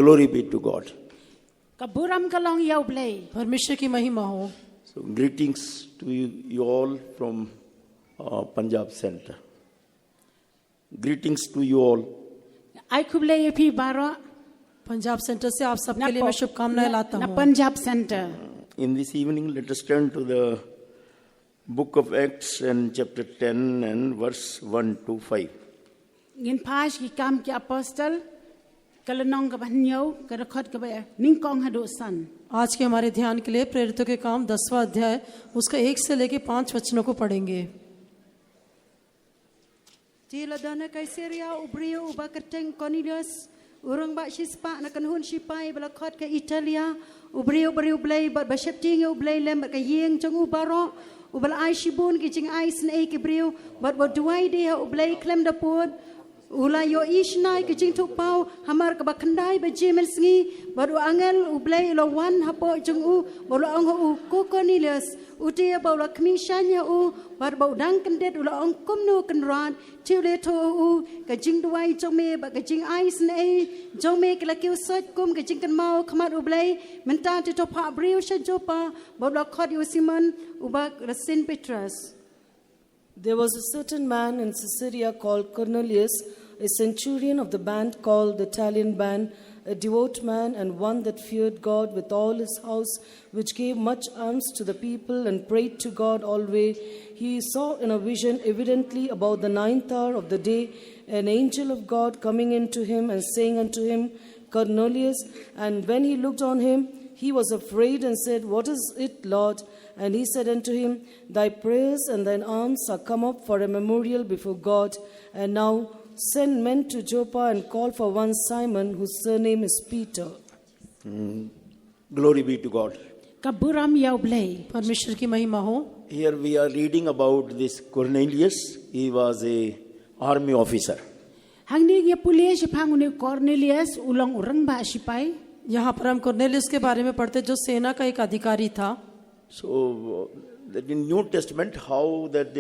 Glory be to God. Kaburam kalong yaw blay. परमेश्वर की महिमा हो। So greetings to you all from Punjab Center. Greetings to you all. I kublay pi baro. Punjab centre से आप सबके लिए मैं शुभकामनाएं लाता Na हूँ। Punjab Center. In this evening, let us turn to the book of Acts and chapter 10 and verse 1 to 5. Ngin page ki kam ki apostle. Kalanong ka banyaw karakot ka ba ningkong hadusan. आज के हमारे ध्यान के लिए प्रेरितों के काम 10वां अध्याय उसका 1 से लेकर 5 वचनों को पढ़ेंगे। Tila dana Kaiseria ubrio ubakateng Cornelius urang ba shispa na kanhun sipai balakot ka Italia ubrio brio blay ba bashapting ublay lem ka yeng jang ubaro ubal ai shibun ki jing ai sne ke brio but duai dia ublay klem da pod ula yo ishnai ki jing tuk pau hamar ka bakandai ba jemel sngi baru angel ublay lo wan hapo jang u bolo ang u ko Cornelius utia bawla kmishanya u bar baw dang kandet ula ang kumno kanran chile to u ka jing duai jome ba ka jing ais ne jome kala kiu sat kum ka jing kan mau khamat ublay menta to pa brio sha jopa bawla khot yu simon uba Saint Petrus. There was a certain man in Caesarea called Cornelius, a centurion of the band called the Italian band, a devout man and one that feared God with all his house, which gave much alms to the people and prayed to God always. He saw in a vision, evidently about the 9th hour of the day, an angel of God coming into him and saying unto him, Cornelius. And when he looked on him, he was afraid and said, What is it, Lord? And he said unto him, Thy prayers and thine alms are come up for a memorial before God. And now send men to Joppa and call for one Simon, whose surname is Peter. Glory be to God. Kaburam yaw blay. परमेश्वर की महिमा हो। Here we are reading about this Cornelius. He was a army officer. Hangni ya pulis panguni Cornelius ulang urang ba sipai. यहाँ पर हम Cornelius के बारे में पढ़ते जो सेना का एक अधिकारी था। So that in New Testament, how that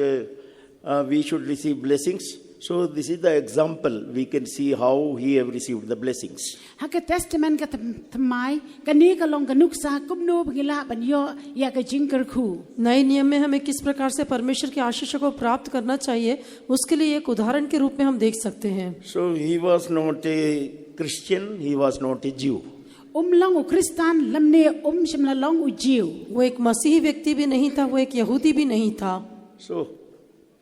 we should receive blessings. So this is the example. We can see how he have received the blessings. Haka testament ka thamai kani ka long kanuksa kumno bgila banyo ya ka jingkar khu. नए नियम में हमें किस प्रकार से परमेश्वर की आशीषों को प्राप्त करना चाहिए उसके लिए एक उदाहरण के रूप में हम देख सकते हैं। So he was not a Christian. He was not a Jew. Long u Kristan lamne shimla long u Jew. वो एक मसीही व्यक्ति भी नहीं था, वो एक यहूदी भी नहीं था। So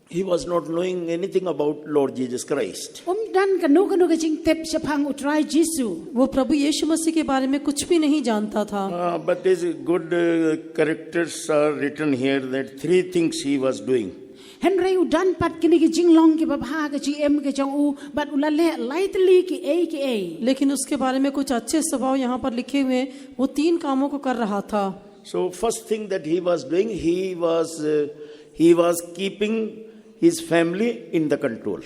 he was not knowing anything about Lord Jesus Christ. Dan kanu ka jing tep shapang utrai Jesu. वो प्रभु यीशु मसीह के बारे में कुछ भी नहीं जानता था। But his good characters are written here that 3 things he was doing. Henry u dan pat kini ki jing long ki babha ka ji em ke jong u but ulale lightly ki a. लेकिन उसके बारे में कुछ अच्छे स्वभाव यहाँ पर लिखे हुए हैं। वो 3 कामों को कर रहा था। So first thing that he was doing, he was keeping his family in the control.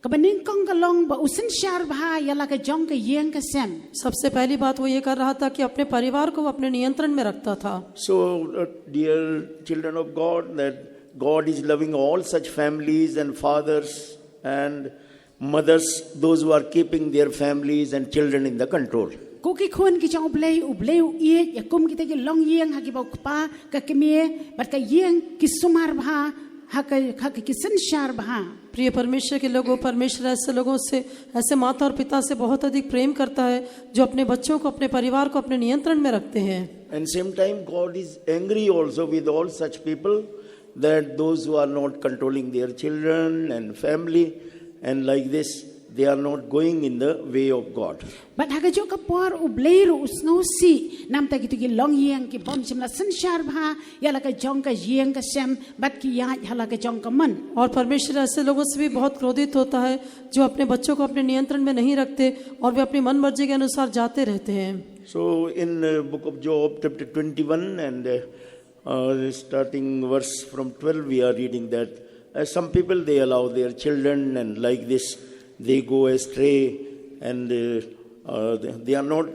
Kabaning kong ka long ba usin shar bha yala ka jong ka yeng ka sem. सबसे पहली बात वो ये कर रहा था कि अपने परिवार को वो अपने नियंत्रण में रखता था। So dear children of God, that God is loving all such families and fathers and mothers, those who are keeping their families and children in the control. Kuki khun ki chong ublay u ye yakum kita ki long yeng ha ki ba pa ka kemie but ka yeng ki sumar bha ha ka ki sin shar bha. प्रिय परमेश्वर के लोगों, परमेश्वर ऐसे लोगों से, ऐसे माता और पिता से बहुत अधिक प्रेम करता है जो अपने बच्चों को, अपने परिवार को अपने नियंत्रण में रखते हैं। And same time God is angry also with all such people, that those who are not controlling their children and family and like this, they are not going in the way of God. But ha ka jo ka por ublay ru usno si nam ta ki tu ki long yeng ki bom shimla sin shar bha yala ka jong ka yeng ka sem but ki ya hala ka jong ka man. और परमेश्वर ऐसे लोगों से भी बहुत क्रोधित होता है जो अपने बच्चों को अपने नियंत्रण में नहीं रखते और वे अपनी मन मर्जी के अनुसार जाते रहते हैं। So in book of Job chapter 21 and starting verse from 12 we are reading that some people they allow their children and like this they go astray and they are not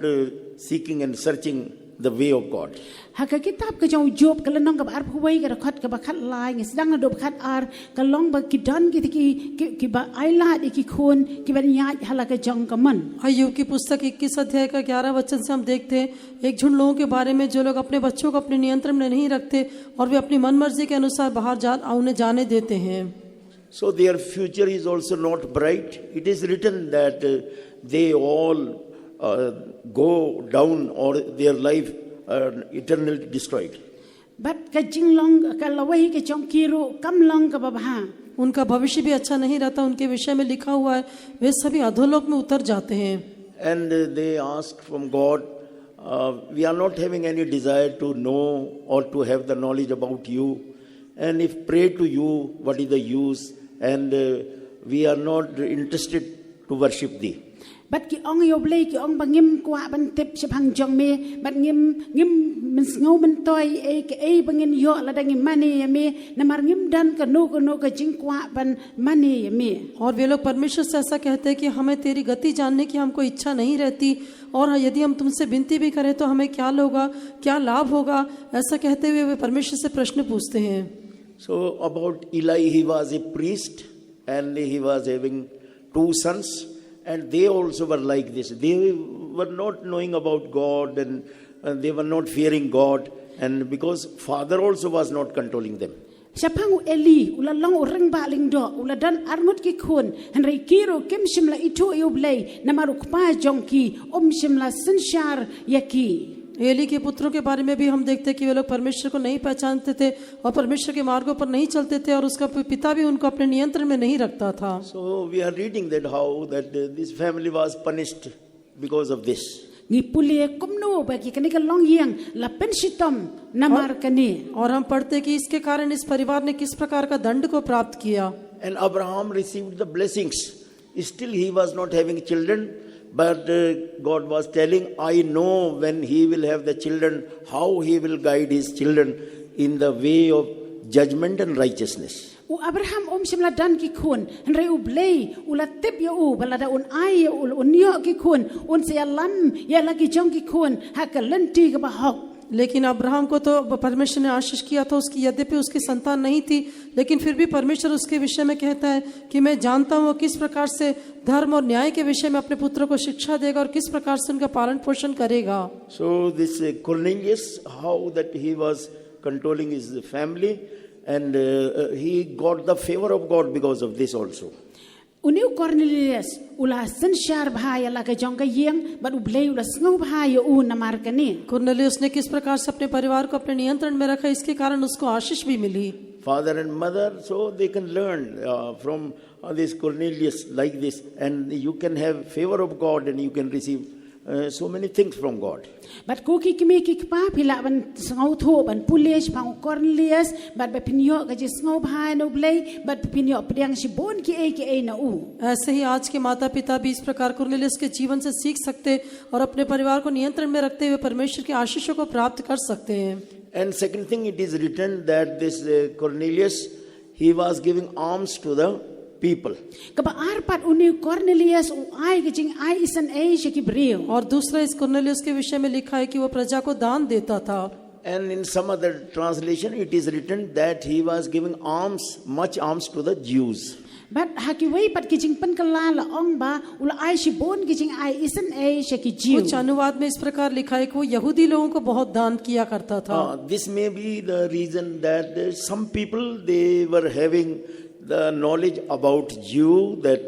seeking and searching the way of God. Haka kitab ka jong Job ka lanong ka ba arp huway ka rakhat ka ba khat lai ngis dang na do khat ar ka long ba kidan ki ba aila ki khun ki ba nya hala ka jong ka man. अय्यूब की पुस्तक 21 अध्याय का 11 वचन से हम देखते हैं एक झुंड लोगों के बारे में जो लोग अपने बच्चों को अपने नियंत्रण में नहीं रखते और वे अपनी मनमर्जी के अनुसार बाहर उन्हें जाने देते हैं. So their future is also not bright. It is written that they all go down or their life eternally destroyed. But ka jing long ka lawai ka jong kiro kam long ka ba bha. उनका भविष्य भी अच्छा नहीं रहता. उनके विषय में लिखा हुआ है वे सभी अधोलोक में उतर जाते हैं. And they ask from God, we are not having any desire to know or to have the knowledge about you. And if pray to you, what is the use? And we are not interested to worship thee. But ki ong yo blei ki ong bangim kwa ban tip sepang jong me but ngim men ngau ben toy e bangin yo la dang mani me namar ngim dan ka no ka jing kwa ban mani me. और वे लोग परमेश्वर से ऐसा कहते हैं कि हमें तेरी गति जानने की हमको इच्छा नहीं रहती और यदि हम तुमसे विनती भी करें तो हमें क्या होगा, क्या लाभ होगा. ऐसा कहते हुए वे परमेश्वर से प्रश्न पूछते हैं. So about Eli, he was a priest and he was having 2 sons. And they also were like this. They were not knowing about God and they were not fearing God. And because father also was not controlling them. Siapang Eli ula long urang ba ling do ula dan arnut ki khun henry kiro kem shimla itu yoblei namaruk pa jongki shimla sanshar yaki. Eli के पुत्रों के बारे में भी हम देखते हैं कि वे लोग परमेश्वर को नहीं पहचानते थे और परमेश्वर के मार्गों पर नहीं चलते थे और उसका पिता भी उनको अपने नियंत्रण में नहीं रखता था. So we are reading that how that this family was punished because of this. Ni pulie kumno ba ki kanika long yang la pensitom namar kani. और हम पढ़ते कि इसके कारण इस परिवार ने किस प्रकार का दंड को प्राप्त किया. And Abraham received the blessings. Still he was not having children. But God was telling, I know when he will have the children, how he will guide his children in the way of judgment and righteousness. U Abraham shimla dan ki khun henry ublei ula tip ya balada un ai un yo ki khun un se lam ya la ki jong ki khun ha ka lenti ka ba hok. लेकिन Abraham को तो परमेश्वर ने आशीष किया था उसकी यद्यपि उसकी संतान नहीं थी लेकिन फिर भी परमेश्वर उसके विषय में कहता है कि मैं जानता हूँ किस प्रकार से धर्म और न्याय के विषय में अपने पुत्रों को शिक्षा देगा और किस प्रकार से उनका पालन पोषण करेगा. So this Cornelius, how that he was controlling his family and he got the favor of God because of this also. Uniu Cornelius ula sanshar bhaya la ka jong ka yeng but ublei ula sngo bhaya namar kani. Cornelius ने किस प्रकार से अपने परिवार को अपने नियंत्रण में रखा इसके कारण उसको आशीष भी मिली. Father and mother, so they can learn from this Cornelius like this, and you can have favor of God and you can receive so many things from God. But kuki kimi kikpa pila ban sngo tho ban pulish pang Cornelius but ba pinyo ka jis sngo bhaya no blei but pinyo priang si bon ki e na u. ऐसे ही आज के माता पिता भी इस प्रकार कुरनेलियुस के जीवन से सीख सकते और अपने परिवार को नियंत्रण में रखते हुए परमेश्वर के आशीषों को प्राप्त कर सकते हैं. And second thing, it is written that this Cornelius, he was giving alms to the people. Kaba arpat uniu Cornelius u ai ka jing ai isan e ki brio. और दूसरा इस कुरनेलियुस के विषय में लिखा है कि वो प्रजा को दान देता था. And in some other translation, it is written that he was giving alms, much alms to the Jews. But haki wei pat ki jing pan kala la ong ba ula ai si bon ki jing ai isan e ki jiu. कुछ अनुवाद में इस प्रकार लिखा है कि वो यहूदी लोगों को बहुत दान किया करता था. This may be the reason that some people, they were having the knowledge about Jew, that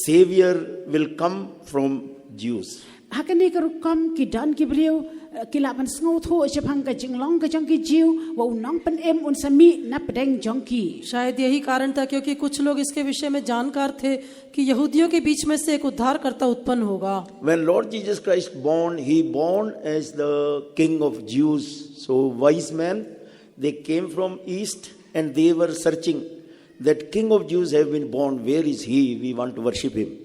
Savior will come from Jews. Hakani ka rukam ki dan ki brio kila ban sngo tho se phang ka jing long ka jong ki jiu wa unong pan em un sami na pedeng jong ki. शायद यही कारण था क्योंकि कुछ लोग इसके विषय में जानकार थे कि यहूदियों के बीच में से एक उद्धारकर्ता उत्पन्न होगा. When Lord Jesus Christ born, he born as the King of Jews. So wise men, they came from east and they were searching that King of Jews have been born. Where is he? We want to worship him.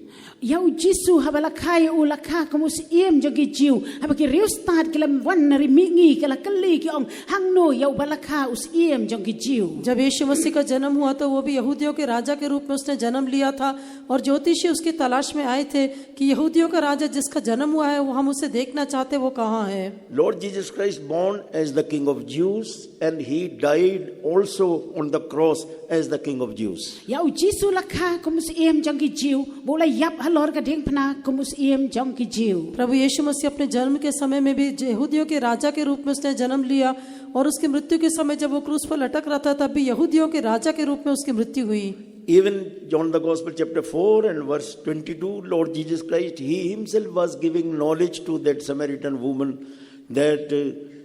Yau Jisu habalakai ulaka kamus iem jagi jiu habaki riu start kilam wan nari mingi kala kali ki ong hangno yau balaka us iem jagi jiu. जब यीशु मसीह का जन्म हुआ तो वो भी यहूदियों के राजा के रूप में उसने जन्म लिया था और ज्योतिषी उसकी तलाश में आए थे कि यहूदियों का राजा जिसका जन्म हुआ है वो हम उसे देखना चाहते वो कहाँ है. Lord Jesus Christ born as the King of Jews, and he died also on the cross as the King of Jews. Yau Jisu laka kamus iem jagi jiu bola yap halor ka ding pana kamus iem jagi jiu. प्रभु यीशु मसीह अपने जन्म के समय में भी यहूदियों के राजा के रूप में उसने जन्म लिया और उसकी मृत्यु के समय जब वो क्रूस पर लटक रहा था तब भी यहूदियों के राजा के रूप में उसकी मृत्यु हुई. Even John the Gospel chapter 4 and verse 22, Lord Jesus Christ, he himself was giving knowledge to that Samaritan woman that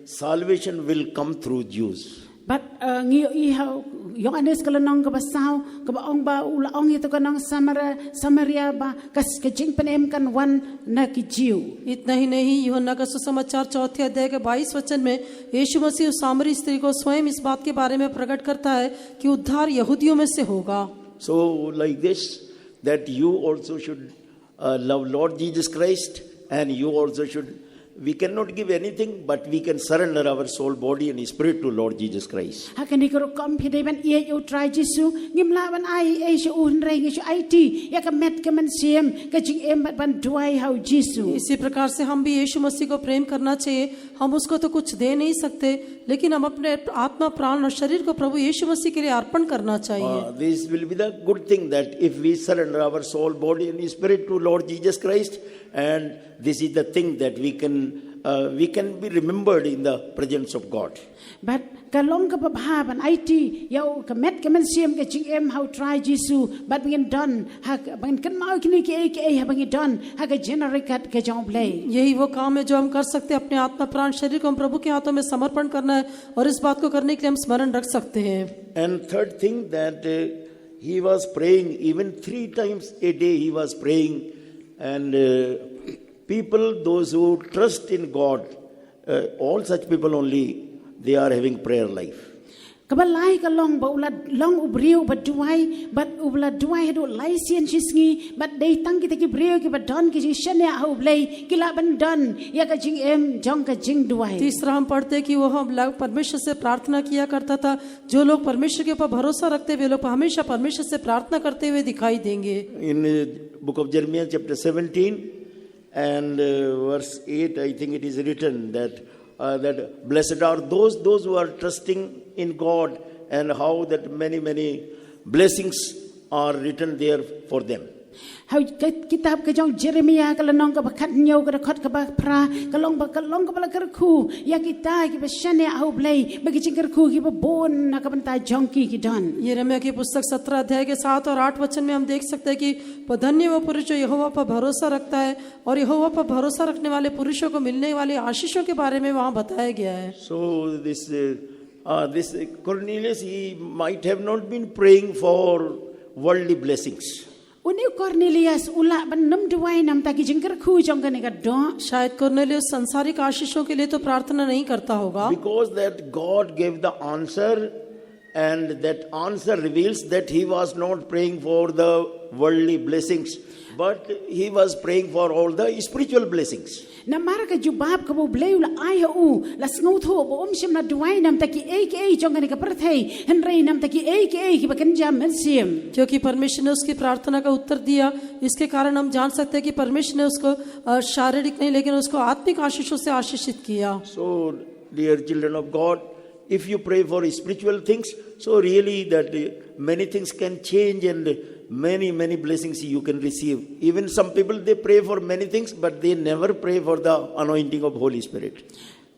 salvation will come through Jews. But ngiyo ihaw yung anes kalanong ka basaw ka baong ba ulaong ito kanong Samaria ba kas kajing panem kan wan na ki jiu. इतना ही नहीं यूहन्ना का सुसमाचार चौथे अध्याय के 22 वचन में यीशु मसीह उस सामरी स्त्री को स्वयं इस बात के बारे में प्रकट करता है कि उद्धार यहूदियों में से होगा. So like this, that you also should love Lord Jesus Christ, and you also should. We cannot give anything, but we can surrender our soul, body and spirit to Lord Jesus Christ. Hakani ko kom pide ban ie yo try Jisu ngimla ban ai shu un reng shu IT ya ka met ka man siem ka jing em ban duai how Jisu. इसी प्रकार से हम भी यीशु मसीह को प्रेम करना चाहिए. हम उसको तो कुछ दे नहीं सकते लेकिन हम अपने आत्मा प्राण और शरीर को प्रभु यीशु मसीह के लिए अर्पण करना चाहिए. This will be the good thing, that if we surrender our soul, body and spirit to Lord Jesus Christ, and this is the thing that we can be remembered in the presence of God. But kalong ka babha ban IT yo ka met ka man siem ka jing em how try Jisu but bangin done ha bangin kan mau kini ke ha bangin done ha ka generate ka jong play. यही वो काम है जो हम कर सकते हैं. अपने आत्मा प्राण शरीर को हम प्रभु के हाथों में समर्पण करना है और इस बात को करने के लिए हम स्मरण रख सकते हैं. And third thing, that he was praying even 3 times a day. He was praying, and people, those who trust in God, all such people only, they are having prayer life. Kabalai ka long ba ulat long ubriu ba duai but ubla duai do lai sien chisngi but dei tang kita ki briu ki ba don ki shane a ublei kila ban don ya ka jing em jong ka jing duai. तीसरा हम पढ़ते हैं कि वो हम परमेश्वर से प्रार्थना किया करता था. जो लोग परमेश्वर के ऊपर भरोसा रखते वे लोग हमेशा परमेश्वर से प्रार्थना करते हुए दिखाई देंगे. In book of Jeremiah chapter 17 and verse 8, I think it is written that blessed are those who are trusting in God, and how that many blessings are written there for them. How kitab ka jong Jeremiah ka lanong ka bakat nyaw ka dakot ka ba pra kalong ka bala kerku ya kita ki ba shane a ublei bagi jing kerku ki ba bon na ka banta jong ki don. यिर्मयाह की पुस्तक 17 अध्याय के 7 और 8 वचन में हम देख सकते हैं कि धन्य वो पुरुष जो यहोवा पर भरोसा रखता है और यहोवा पर भरोसा रखने वाले पुरुषों को मिलने वाली आशीषों के बारे में वहाँ बताया गया है. So this Cornelius, he might have not been praying for worldly blessings. Uni Cornelius ula ban nam duai nam ta ki jing kerku jong ka ne ka do. शायद कुरनेलियुस संसारिक आशीषों के लिए तो प्रार्थना नहीं करता होगा. Because that God gave the answer, and that answer reveals that he was not praying for the worldly blessings, but he was praying for all the spiritual blessings. Na mara ka jubab ka bo bleu la ai hu la sngot ho bo shim na duai nam ta ki jong ka ne ka prathei henrei nam ta ki ki ba kan jam men sim. क्योंकि परमेश्वर ने उसकी प्रार्थना का उत्तर दिया, इसके कारण हम जान सकते हैं कि परमेश्वर ने उसको शारीरिक नहीं लेकिन उसको आत्मिक आशीषों से आशीषित किया. So dear children of God, if you pray for spiritual things, so really that many things can change, and many blessings you can receive. Even some people, they pray for many things, but they never pray for the anointing of Holy Spirit.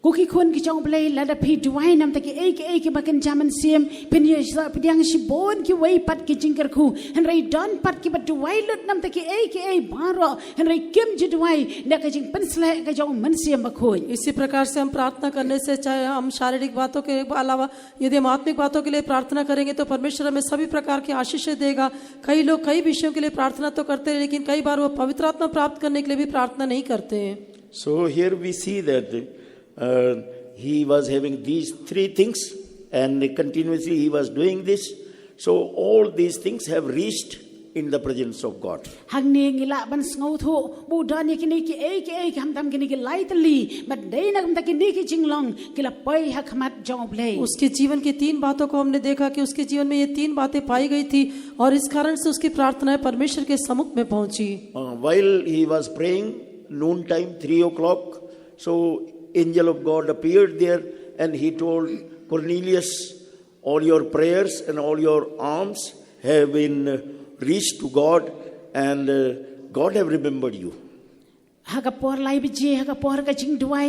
Kuki kun ki jong play la da pi duai nam ta ki ki ba kan jam men sim pin ye pidiang si bon ki wei pat ki jing kerku henrei don pat ki ba duai lut nam ta ki baro henrei kim ji duai na ka jing pensle ka jong men sim ba khoi. इसी प्रकार से हम प्रार्थना करने से चाहे हम शारीरिक बातों के अलावा यदि हम आत्मिक बातों के लिए प्रार्थना करेंगे तो परमेश्वर हमें सभी प्रकार की आशीषें देगा. कई लोग कई विषयों के लिए प्रार्थना तो करते हैं लेकिन कई बार वो पवित्र आत्मा प्राप्त करने के लिए भी प्रार्थना नहीं करते हैं. So here we see that he was having these 3 things, and continuously he was doing this. So all these things have reached in the presence of God. hang ni ngila ban ngau thu bu da ni kini ki e ham tam kini ki lai tali but dei na kam ta kini ki jinglong kila pai ha khamat jong oblei उसके जीवन की 3 बातों को हमने देखा कि उसके जीवन में ये 3 बातें पाई गई थी और इस कारण से उसकी प्रार्थनाएं परमेश्वर के सम्मुख में पहुंची. While he was praying, noontime, 3 o'clock, so angel of God appeared there and he told Cornelius, all your prayers and all your alms have been reached to God and God have remembered you. haga por lai biji haga por ka jing duai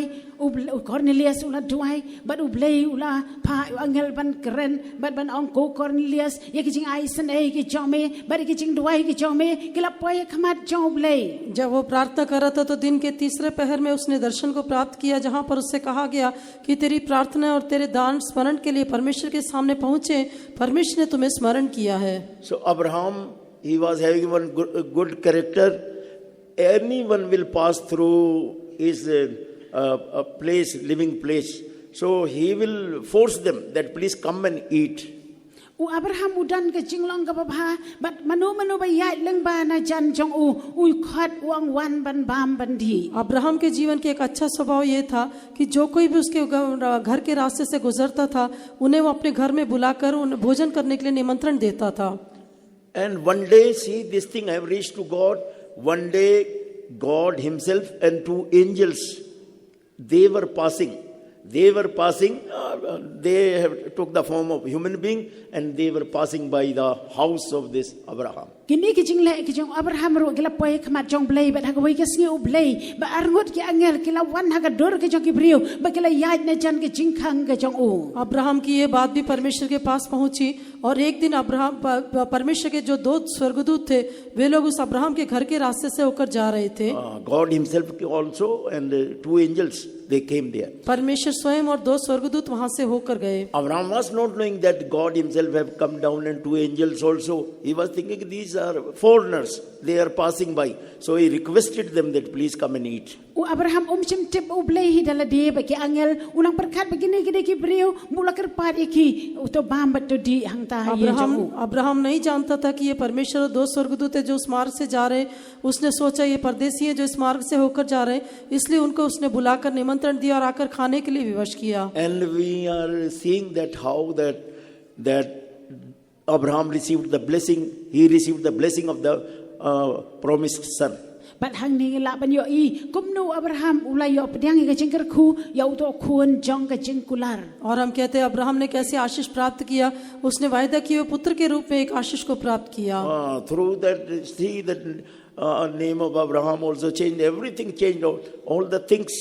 Cornelius ula duai but ublei ula pa angel ban keren but ban ong ko Cornelius ye ki jing ai san e ki jome but ki jing duai ki jome kila poy khamat jong ublei. जब वो प्रार्थना कर रहा था तो दिन के तीसरे पहर में उसने दर्शन को प्राप्त किया जहां पर उससे कहा गया कि तेरी प्रार्थना और तेरे दान स्मरण के लिए परमेश्वर के सामने पहुंचे, परमेश्वर ने तुम्हें स्मरण किया है. So Abraham, he was having one good character. Anyone will pass through his place, living place. So he will force them that please come and eat. U Abraham udan ke jinglong ka babha but manu ba yai leng ba na jan jong u khat uang wan ban bam ban di. Abraham के जीवन के एक अच्छा स्वभाव ये था कि जो कोई भी उसके घर के रास्ते से गुजरता था उन्हें वो अपने घर में बुलाकर उन्हें भोजन करने के लिए निमंत्रण देता था. And one day, see, this thing I have reached to God. One day, God himself and 2 angels, they were passing. They have took the form of human being and they were passing by the house of this Abraham. Kini ki jingle ki jong Abraham ro kila poy khamat jong blei but haga wai ka sngi ublei ba arngot ki angel kila wan haga dor ke jong ki brio ba kila yaj na jan ke jingkhang ke jong u. Abraham की ये बात भी परमेश्वर के पास पहुंची और एक दिन अब्राहम परमेश्वर के जो 2 स्वर्गदूत थे वे लोग उस अब्राहम के घर के रास्ते से होकर जा रहे थे. God himself also and 2 angels, they came there. परमेश्वर स्वयं और 2 स्वर्गदूत वहां से होकर गए. Abraham was not knowing that God himself have come down and 2 angels also. He was thinking these are foreigners, they are passing by. So he requested them that please come and eat. U Abraham chim tip ublei hi dala de ba ki angel unang perkhat begini ki de ki brio mula kerpat iki to bam bat to di hang ta hi jong u. Abraham नहीं जानता था कि ये परमेश्वर और 2 स्वर्गदूत है जो उस मार्ग से जा रहे. उसने सोचा ये परदेसी हैं जो इस मार्ग से होकर जा रहे, इसलिए उनको उसने बुलाकर निमंत्रण दिया और आकर खाने के लिए विवश किया. And we are seeing that how that Abraham received the blessing. He received the blessing of the promised son. But hang ni la ban yo I kum no Abraham ulai yo pediang ka jingker khu yo to khun jong ka jingkular. और हम कहते हैं Abraham ने कैसे आशीष प्राप्त किया. उसने वायदा किए हुए पुत्र के रूप में एक आशीष को प्राप्त किया. Through that, see that name of Abraham also changed. Everything changed. All the things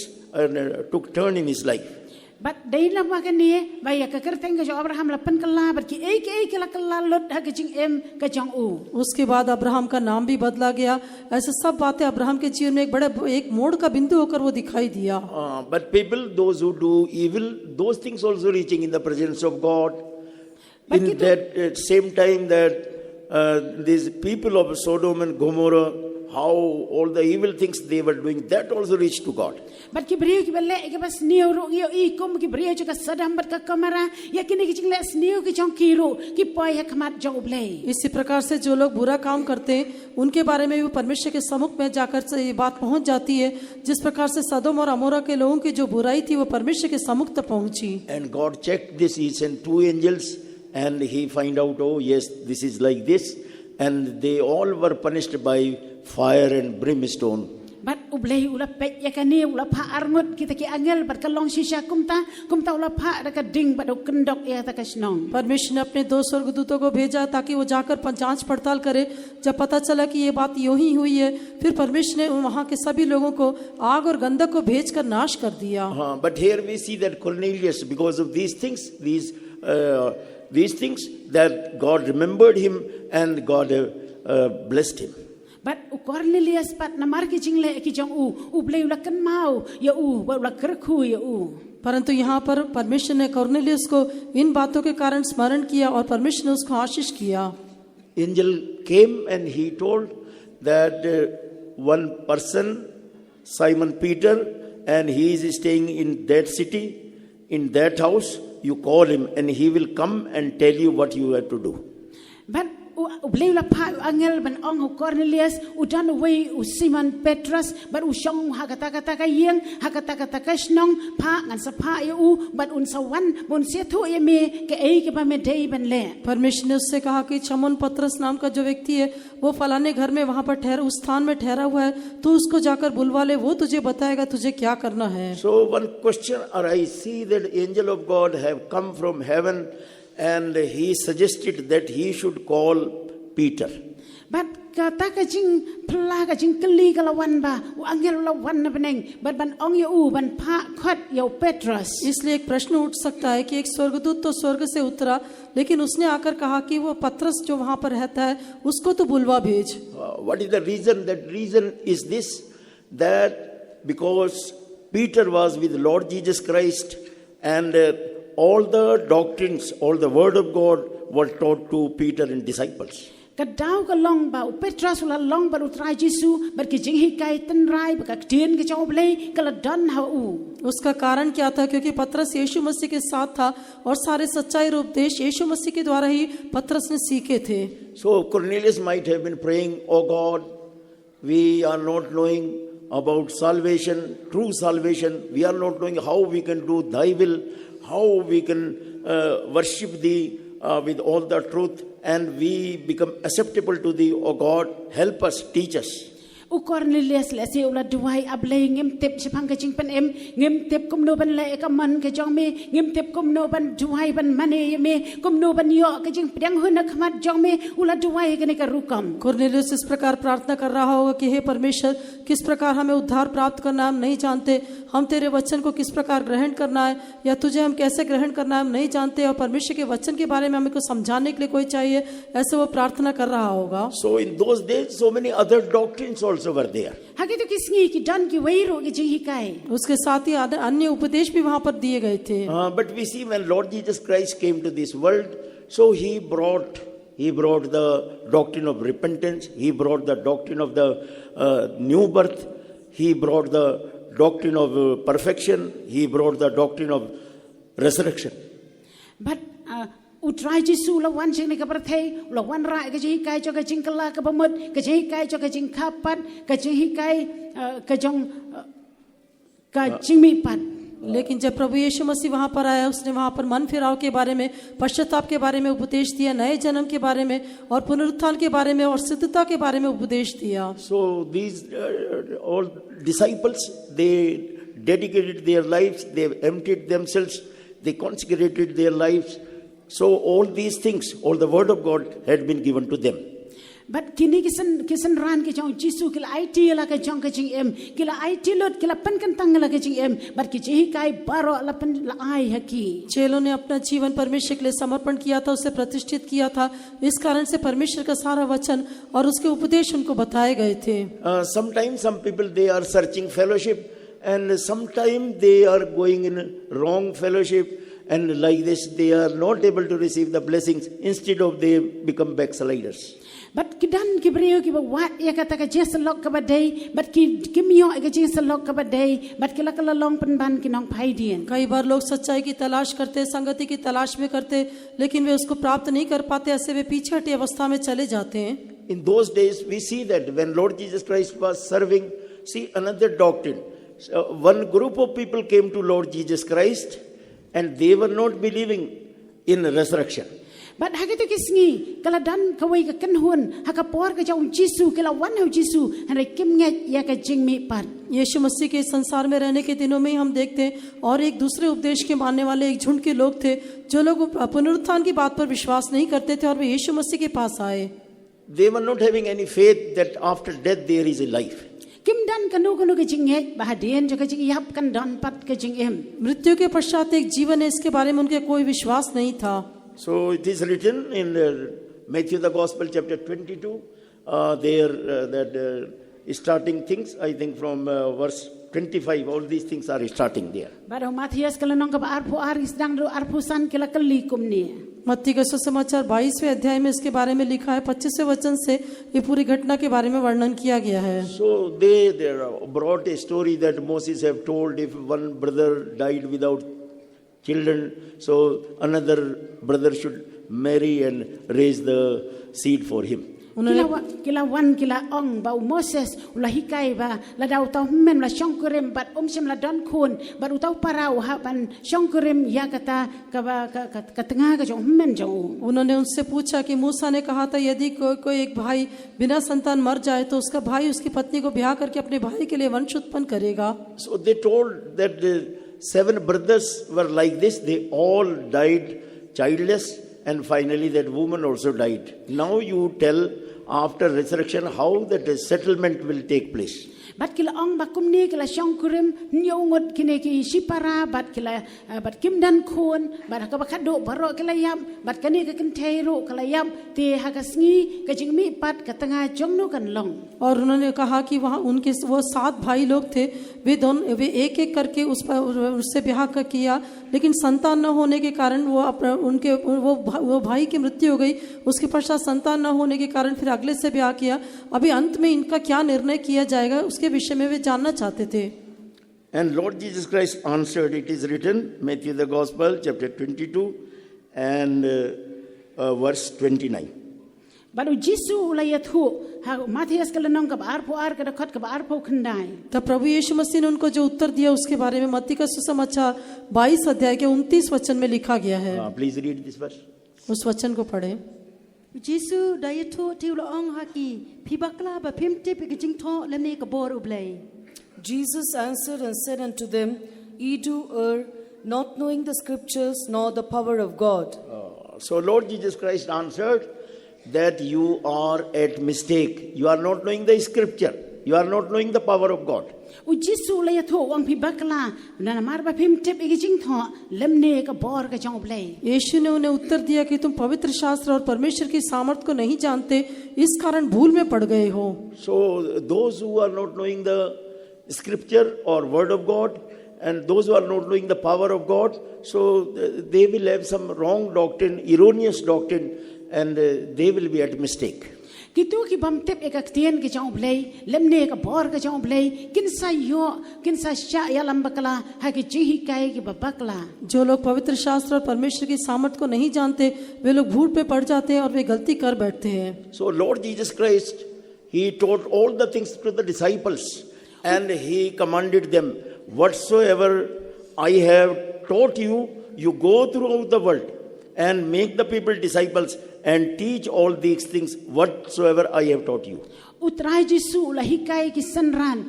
took turn in his life. But dai la ma ka ni ba ya ka kerteng ka jo Abraham la pan kala but ki ek la kala lot ha ka jing em ka jong u. उसके बाद Abraham का नाम भी बदला गया. ऐसे सब बातें अब्राहम के जीवन में एक मोड़ का बिंदु होकर वो दिखाई दिया. But people, those who do evil, those things also reaching in the presence of God. In that same time that these people of Sodom and Gomorrah, how all the evil things they were doing, that also reached to God. But ki brio ki belle ke bas neo ro yo I kum ki brio ka sadam bat ka kamera ya kini ki jingle sneo ki jong ki ro ki poy ha khamat jong ublei. इसी प्रकार से जो लोग बुरा काम करते हैं उनके बारे में भी परमेश्वर के सम्मुख में जाकर से ये बात पहुंच जाती है. जिस प्रकार से सदोम और अमोरा के लोगों की जो बुराई थी वो परमेश्वर के सम्मुख तक पहुंची. And God checked this. He sent 2 angels and he find out, oh yes, this is like this. And they all were punished by fire and brimstone. But ublei ula pet ya ka ni ula pha arngot kita ki angel bat ka long shisha kumta ula pha da ka ding bat kendok ya ta ka snong. परमेश्वर ने अपने 2 स्वर्गदूतों को भेजा ताकि वो जाकर जांच पड़ताल करे. जब पता चला कि ये बात यूं ही हुई है फिर परमेश्वर ने वहां के सभी लोगों को आग और गंधक को भेजकर नाश कर दिया. But here we see that Cornelius, because of these things, these things, that God remembered him and God blessed him. But Cornelius pat na mar ki jingle ki jong u ublei ula kan mau ya u ba ula kerkhu ya u. परंतु यहाँ पर परमेश्वर ने Cornelius को इन बातों के कारण स्मरण किया और परमेश्वर ने उसको आशीष किया. Angel came and he told that one person, Simon Peter, and he is staying in that city, in that house. You call him and he will come and tell you what you have to do. But ublei la pa angel ban ong Cornelius udan away Simon Petrus but ushong hakata ka yeng hakata ka snong pa ngan sa pa u but un sawan bun se thu ye me ke ei ke ba me dei ban le परमेश्वर ने उससे कहा कि शमौन पतरस नाम का जो व्यक्ति है वो फलाने घर में वहां पर ठहरा उस स्थान में ठहरा हुआ है, तू उसको जाकर बुलवा ले, वो तुझे बताएगा तुझे क्या करना है। So one question arises, see that angel of God have come from heaven and he suggested that he should call Peter. but kata ka jing pla ka jing kali ka lawan ba angel lawan na beneng but ban ong ye u ban pa khot yo Petrus इसलिए एक प्रश्न उठ सकता है कि एक स्वर्गदूत तो स्वर्ग से उतरा, लेकिन उसने आकर कहा कि वो पतरस जो वहां पर रहता है उसको तो बुलवा भेज। What is the reason? That reason is this, that because Peter was with Lord Jesus Christ and all the doctrines, all the word of God were taught to Peter and disciples. ka daw ka long ba Petrus la long ba utrai Jesu but ki jing hi kai tan rai ba ka tien ke chau blei ka la don ha u उसका कारण क्या था? क्योंकि पतरस यीशु मसीह के साथ था और सारे सच्चाई और उपदेश यीशु मसीह के द्वारा ही पतरस ने सीखे थे। So Cornelius might have been praying, "Oh God, we are not knowing about salvation, true salvation. We are not knowing how we can do thy will, how we can worship thee with all the truth, and we become acceptable to thee. Oh God, help us, teach us." u Cornelius le se ula duai ablei ngem tep chipang ka jing pan em ngem tep kum no ban le ka man ka jong me ngem tep kum no ban duai ban mane me kum no ban yo ka jing pdang hun na khmat jong me ula duai ka ne ka rukam Cornelius इस प्रकार प्रार्थना कर रहा होगा कि हे परमेश्वर, किस प्रकार हमें उद्धार प्राप्त करना है हम नहीं जानते, हम तेरे वचन को किस प्रकार ग्रहण करना है या तुझे हम कैसे ग्रहण करना है हम नहीं जानते, और परमेश्वर के वचन के बारे में हमें कुछ समझाने के लिए कोई चाहिए, ऐसे वो प्रार्थना कर रहा होगा। So in those days, so many other doctrines also were there. hagi to kisngi ki dan ki wei ro ki jing hi kai उसके साथ ही अन्य उपदेश भी वहां पर दिए गए थे। But we see when Lord Jesus Christ came to this world, so he brought the doctrine of repentance, he brought the doctrine of the new birth, he brought the doctrine of perfection, he brought the doctrine of resurrection. but utrai Jesu la wan jing ne ka prathei la wan ra ka jing kai cho ka jing kala ka bamut ka jing kai cho ka jing khapat ka jing hi kai ka jong ka jing mi pat लेकिन जब प्रभु यीशु मसीह वहां पर आया, उसने वहां पर मन फिराव के बारे में, पश्चाताप के बारे में उपदेश दिया, नए जन्म के बारे में और पुनरुत्थान के बारे में और सिद्धता के बारे में उपदेश दिया। So these all disciples, they dedicated their lives, they emptied themselves, they consecrated their lives. So all these things, all the word of God had been given to them. but kini kisan ran ke jong Jesu kila IT la ka jong ka jing em kila IT lot kila pan kan tang la ka jing em but ki hi kai baro la pan la ai haki चेलों ने अपना जीवन परमेश्वर के लिए समर्पण किया था, उसे प्रतिष्ठित किया था, इस कारण से परमेश्वर का सारा वचन और उसके उपदेश उनको बताए गए थे। Sometimes some people, they are searching fellowship, and sometimes they are going in wrong fellowship, and like this they are not able to receive the blessings. Instead of they become backsliders. but kidan ki brio ki ba wat ya kata ka jes lok ka badai but ki kimyo ka jes lok ka badai but kila kala long pan ban ki nong phai dien कई बार लोग सच्चाई की तलाश करते, संगति की तलाश में करते, लेकिन वे उसको प्राप्त नहीं कर पाते, ऐसे वे पीछे हटी अवस्था में चले जाते हैं। In those days, we see that when Lord Jesus Christ was serving, see another doctrine. So one group of people came to Lord Jesus Christ, and they were not believing in resurrection. but hagi to kisngi kala dan ka wei ka kan hun ha ka por ka jong Jesu kala wan ho Jesu han kim nge ya ka jing mi pat यीशु मसीह के संसार में रहने के दिनों में ही हम देखते हैं और एक दूसरे उपदेश के मानने वाले एक झुंड के लोग थे जो लोग पुनरुत्थान की बात पर विश्वास नहीं करते थे और वे यीशु मसीह के पास आए। They were not having any faith that after death there is a life. kim dan kanu ka jing nge ba dien jo ka jing yap kan dan pat ka jing em मृत्यु के पश्चात एक जीवन है, इसके बारे में उनके कोई विश्वास नहीं था। So it is written in Matthew the Gospel chapter 22, starting things, I think from verse 25, all these things are starting there. Baro Matthias kala nong ka arpu aris dang ro arpu san kala kali kum ni मत्ती का सुसमाचार 22वें अध्याय में इसके बारे में लिखा है, 25वें वचन से ये पूरी घटना के बारे में वर्णन किया गया है। So they brought a story that Moses have told, if one brother died without children, so another brother should marry and raise the seed for him. Kila wan kila ong ba Moses ula hikai ba la dau tau men la shongkurem bat sem la don kun bat utau parau ha ban shongkurem ya kata ka tengah ka jong men jong. उन्होंने उनसे पूछा कि मूसा ने कहा था यदि कोई एक भाई बिना संतान मर जाए तो उसका भाई उसकी पत्नी को ब्याह करके अपने भाई के लिए वंश उत्पन्न करेगा. So they told that the 7 brothers were like this. They all died childless, and finally that woman also died. Now you tell after resurrection how that settlement will take place. Bat kila ong bakum ni kila shongkurem nyongot kine ki sipara bat kila bat kim dan kun bat ka bakado baro kila yam bat kani ka kentero kila yam te hagasngi ka jingmi pat ka tanga jongno kan long. और उन्होंने कहा कि वहाँ उनके वो 7 भाई लोग थे, वे एक एक करके उससे ब्याह किया, लेकिन संतान न होने के कारण वो भाई की मृत्यु हो गई. उसके पश्चात संतान न होने के कारण फिर अगले से ब्याह किया. अभी अंत में इनका क्या निर्णय किया जाएगा उसके विषय में वे जानना चाहते थे. And Lord Jesus Christ answered, it is written, Matthew the Gospel, chapter 22 and verse 29. Baru Jisu ulayat hu ha Matthias kala nong ka arpo ar ka dakhat ka arpo khandai. तब प्रभु यीशु मसीह ने उनको जो उत्तर दिया उसके बारे में मत्ती का सुसमाचार 22 अध्याय के 29 वचन में लिखा गया है. Please read this verse. उस वचन को पढ़ें. Jisu dayatu tiula ong haki pibakla ba pimtip ikijing tho lemne ka bor ublay. Jesus answered and said unto them, Ye do err, not knowing the scriptures nor the power of God. So Lord Jesus Christ answered that you are at mistake. You are not knowing the scripture. You are not knowing the power of God. Jisu ulayat hu wang pibakla na mar ba pimtip ikijing tho lemne ka bor ka jong ublay. यीशु ने उन्हें उत्तर दिया कि तुम पवित्र शास्त्र और परमेश्वर की सामर्थ को नहीं जानते, इस कारण भूल में पड़ गए हो. So those who are not knowing the scripture or word of God, and those who are not knowing the power of God, so they will have some wrong doctrine, erroneous doctrine, and they will be at mistake. Kitu ki bam tip ekak tien ki jong ublay lemne ka bor ka jong ublay kinsa sha ya lambakla ha ki jihi kai ki babakla. जो लोग पवित्र शास्त्र और परमेश्वर की सामर्थ को नहीं जानते वे लोग भूल पे पड़ जाते हैं और वे गलती कर बैठते हैं. So Lord Jesus Christ, He taught all the things to the disciples, and He commanded them, whatsoever I have taught you, you go throughout the world and make the people disciples and teach all these things whatsoever I have taught you. Utrai Jisu ula hikai ki sanran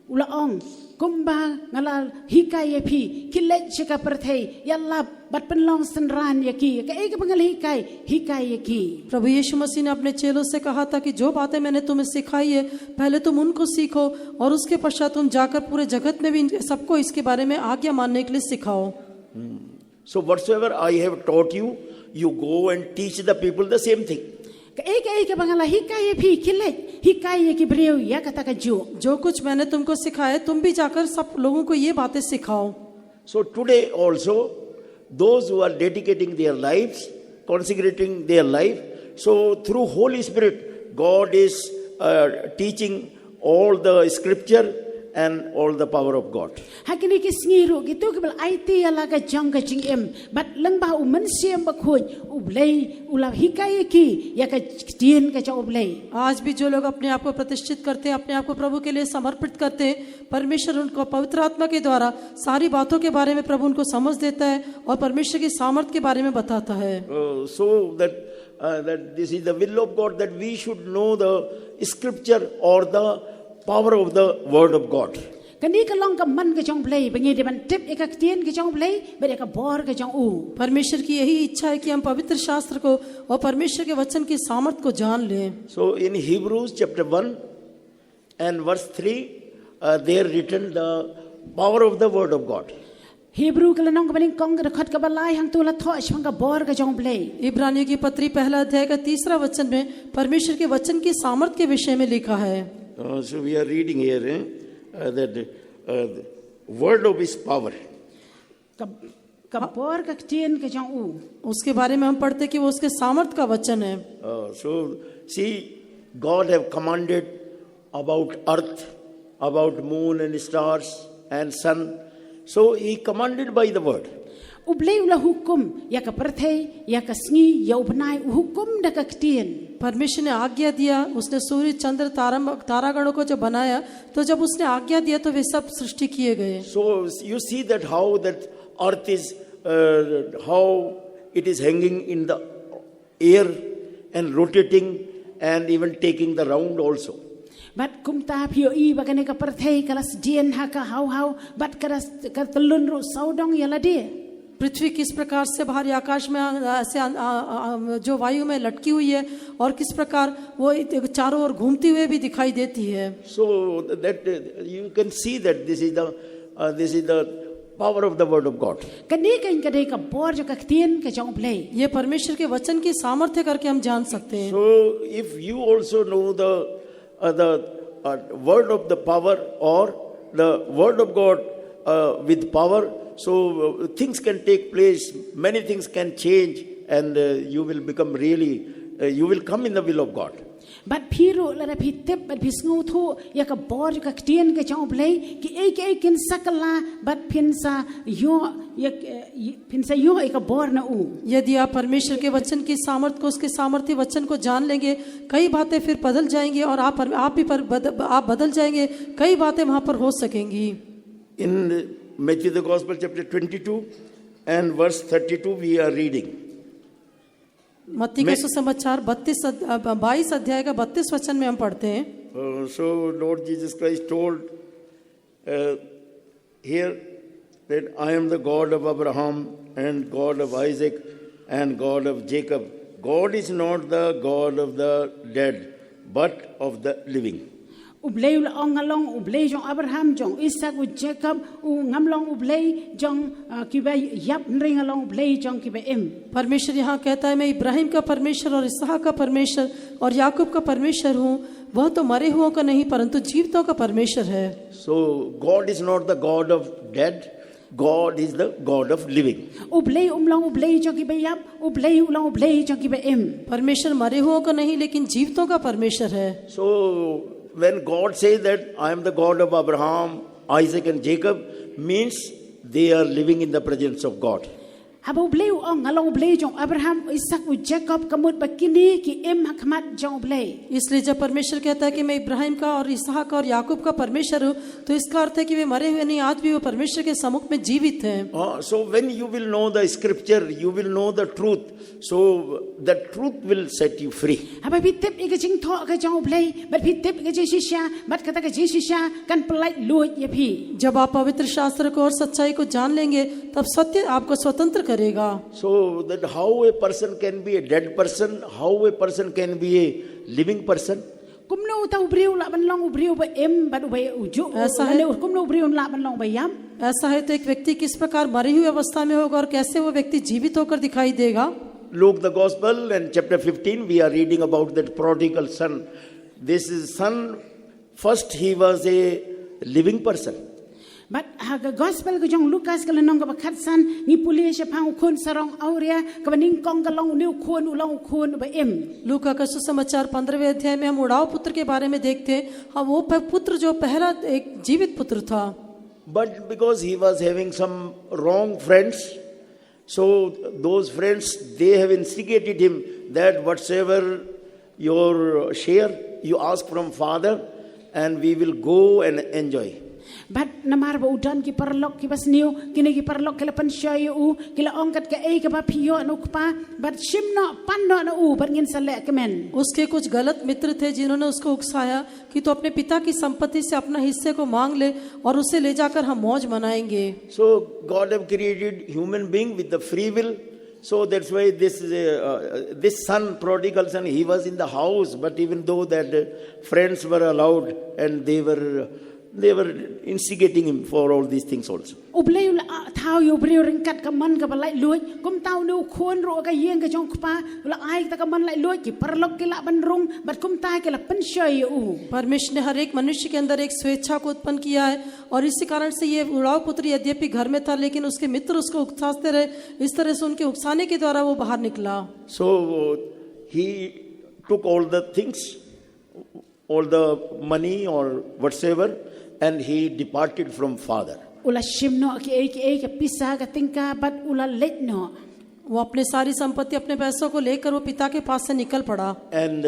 ula ong kumba ngala hikai epi kilet chika perthei yalla bat penlong sanran yaki ka ek bangal hikai yaki. प्रभु यीशु मसीह ने अपने चेलों से कहा था कि जो बातें मैंने तुम्हें सिखाई है पहले तुम उनको सीखो और उसके पश्चात तुम जाकर पूरे जगत में भी सबको इसके बारे में आज्ञा मानने के लिए सिखाओ. So whatsoever I have taught you, you go and teach the people the same thing. Ka ek bangal hikai epi kilet hikai yaki breu ya kata ka जो कुछ मैंने तुमको सिखाया तुम भी जाकर सब लोगों को ये बातें सिखाओ. So today also, those who are dedicating their lives, consecrating their life, so through Holy Spirit, God is teaching all the scripture and all the power of God. Hakini ki sngiru gitu ke bel IT ala ka jong ka jing em bat leng ba u mensiam ba khoj ublay ula hikai ki ya ka tien ka jong ublay. आज भी जो लोग अपने आप को प्रतिष्ठित करते हैं, अपने आप को प्रभु के लिए समर्पित करते हैं, परमेश्वर उनको पवित्र आत्मा के द्वारा सारी बातों के बारे में प्रभु उनको समझ देता है और परमेश्वर की सामर्थ के बारे में बताता है. So that this is the will of God, that we should know the scripture or the power of the word of God. Kani ka long ka man ka jong ublay bangi de ban tip ekak tien ka jong ublay ba ka bor ka jong u. परमेश्वर की यही इच्छा है कि हम पवित्र शास्त्र को और परमेश्वर के वचन की सामर्थ को जान लें. So in Hebrews chapter 1 and verse 3, there written the power of the word of God. Hebrew ka lanong ka baling kong ka khat ka balay hang tula tho ashang ka bor ka jong ublay. इब्रानियों की पत्री पहला अध्याय का 3 वचन में परमेश्वर के वचन की सामर्थ के विषय में लिखा है. So we are reading here that word of His power. Ka bor ka tien ka jong u. उसके बारे में हम पढ़ते कि वो उसके सामर्थ का वचन है. So see, God have commanded about earth, about moon and stars and sun. So He commanded by the word. ublei ula hukum ya ka perthei ya ka sngi ya ubnai hukum da ka ktien. परमेश्वर ने आज्ञा दिया, उसने सूर्य चंद्र तारागणों को जब बनाया तो जब उसने आज्ञा दिया तो वे सब सृष्टि किए गए. So you see that how that earth is, how it is hanging in the air and rotating and even taking the round also. Bat kumta pio I bagane ka perthei kalas dien haka hau bat karas ka telun ru saudong yala dia. पृथ्वी किस प्रकार से बाहरी आकाश में ऐसे जो वायु में लटकी हुई है और किस प्रकार वो चारों ओर घूमती हुई भी दिखाई देती है. So that you can see that this is the power of the word of God. Kadai ka bor jo ka ktien ka jong play. ये परमेश्वर के वचन की सामर्थ्य करके हम जान सकते हैं. So if you also know the word of the power or the word of God with power, so things can take place, many things can change, and you will become really, you will come in the will of God. Bat piru la pitep bat pisngu thu ya ka bor jo ka ktien ka jong play ki ek kin sakala bat pinsa yo ya pinsa yo ek bor na u. यदि आप परमेश्वर के वचन की सामर्थ्य को, उसके सामर्थ्य वचन को जान लेंगे, कई बातें फिर बदल जाएंगी और आप बदल जाएंगे, कई बातें वहां पर हो सकेंगी. In Matthew the Gospel chapter 22 and verse 32 we are reading. मत्ती का सुसमाचार 22 अध्याय का 32 वचन में हम पढ़ते हैं. So Lord Jesus Christ told here that I am the God of Abraham and God of Isaac and God of Jacob. God is not the God of the dead but of the living. Ublei ula ongalong ublei jong Abraham jong Isaac u Jacob u ngamlong ublei jong kibai yap ring along ublei jong kibai em. परमेश्वर यहाँ कहता है मैं इब्राहिम का परमेश्वर और इसहाक का परमेश्वर और याकूब का परमेश्वर हूँ. वह तो मरे हुओं का नहीं परंतु जीवितों का परमेश्वर है. So God is not the God of dead, God is the God of living. Ublei umlong ublei jong kibai yap ublei ulang ublei jong kibai em. परमेश्वर मरे हुओं का नहीं लेकिन जीवितों का परमेश्वर है. So when God says that I am the God of Abraham, Isaac and Jacob, means they are living in the presence of God. Haba ublei ongalong ublei jong Abraham Isaac u Jacob kamut bakini ki em hakmat jong ublei. इसलिए जब परमेश्वर कहता है कि मैं इब्राहिम का और इसहाक और याकूब का परमेश्वर हूँ तो इसका अर्थ है कि वे मरे हुए नहीं, आज भी वो परमेश्वर के सम्मुख में जीवित हैं. So when you will know the scripture, you will know the truth. So the truth will set you free. Haba pitep ika jing tho ka jong ublei bat pitep ika jing shisha bat kata ka jing shisha kan pelait luit ye phi. जब आप पवित्र शास्त्र को और सच्चाई को जान लेंगे तब सत्य आपको स्वतंत्र करेगा. So that how a person can be a dead person, how a person can be a living person. Kumno uta ubriu la ban long ubriu ba em bat ubai uju. ऐसा है. Kumno ubriu la ban long ba yam. ऐसा है तो एक व्यक्ति किस प्रकार मरी हुई अवस्था में होगा और कैसे वो व्यक्ति जीवित होकर दिखाई देगा. Luke the Gospel and chapter 15 we are reading about that prodigal son. This is son, first he was a living person. But haga gospel ko jong Lucas kala nong ka bakhatsan ni pulis siya pang ukun sarong aurea ka baning kong kalong ni ukun ulang ukun ba em. लूका का सुसमाचार 15वें अध्याय में हम उड़ाव पुत्र के बारे में देखते हैं. हाँ, वो पुत्र जो पहला एक जीवित पुत्र था. But because he was having some wrong friends, so those friends, they have instigated him that whatsoever your share, you ask from Father and we will go and enjoy. But namar ba udan ki parlok ki basniu kini ki parlok kala pan shayu kila ongkat ka ei ka ba pio anukpa but shimno panno na u but ngin sale kemen. उसके कुछ गलत मित्र थे जिन्होंने उसको उकसाया कि तो अपने पिता की संपत्ति से अपना हिस्से को मांग ले और उसे ले जाकर हम मौज मनाएंगे. So God have created human being with the free will. So that's why this son, prodigal son, he was in the house, but even though that friends were allowed and they were instigating him for all these things also. Ublei la thao yu ublei ringkat ka man ka balai luit kum tau nu khun ro ka yeng ka jong kpa la ai ta ka man lai luit ki parlok ki la ban rung but kum tai ke la pan shayu. परमेश्वर ने हर एक मनुष्य के अंदर एक स्वेच्छा को उत्पन्न किया है और इसी कारण से ये उड़ाव पुत्र यद्यपि घर में था लेकिन उसके मित्र उसको उकसाते रहे. इस तरह से उनके उकसाने के द्वारा वो बाहर निकला. So he took all the things, all the money or whatsoever, and he departed from Father. ula shimno ki e pisa ka tingka bat ula letno. वो अपने सारी संपत्ति अपने पैसों को लेकर वो पिता के पास से निकल पड़ा And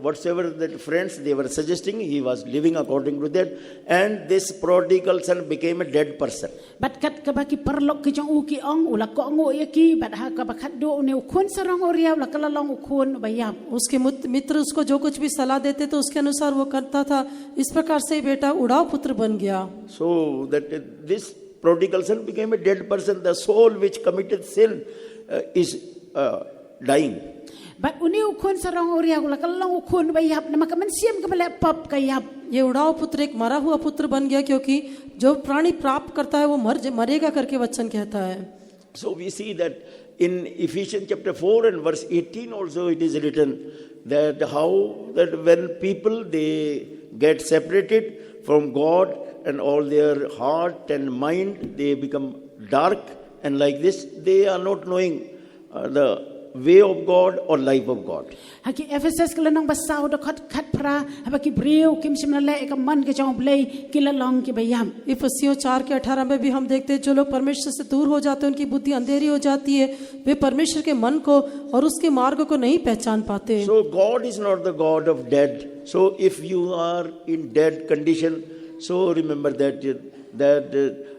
whatsoever that friends they were suggesting, he was living according to that. And this prodigal son became a dead person. Bat kat ka baki perlok ki jong u ki ong ula ko ngo ye ki bat ha ka bakat do ne ukun sarong oria ula kala long ukun bayam. उसके मित्र उसको जो कुछ भी सलाह देते तो उसके अनुसार वो करता था इस प्रकार से बेटा उड़ाव पुत्र बन गया So that this prodigal son became a dead person. The soul which committed sin is dying. Bat uni ukun sarong oria ula kala long ukun bayam na maka mansiam ka bala pop kayap. ये उड़ाव पुत्र एक मरा हुआ पुत्र बन गया क्योंकि जो प्राणी प्राप्त करता है वो मरेगा करके वचन कहता है So we see that in Ephesians chapter 4 and verse 18 also it is written that how that when people they get separated from God and all their heart and mind they become dark, and like this they are not knowing the way of God or life of God. Haki Ephesus kala nang basaw do khat pra habaki breu kim simnale ek man ke jong blei kila long ki bayam. इफिसियों 4:18 में भी हम देखते हैं जो लोग परमेश्वर से दूर हो जाते हैं उनकी बुद्धि अंधेरी हो जाती है वे परमेश्वर के मन को और उसके मार्ग को नहीं पहचान पाते So God is not the God of dead. So if you are in dead condition, so remember that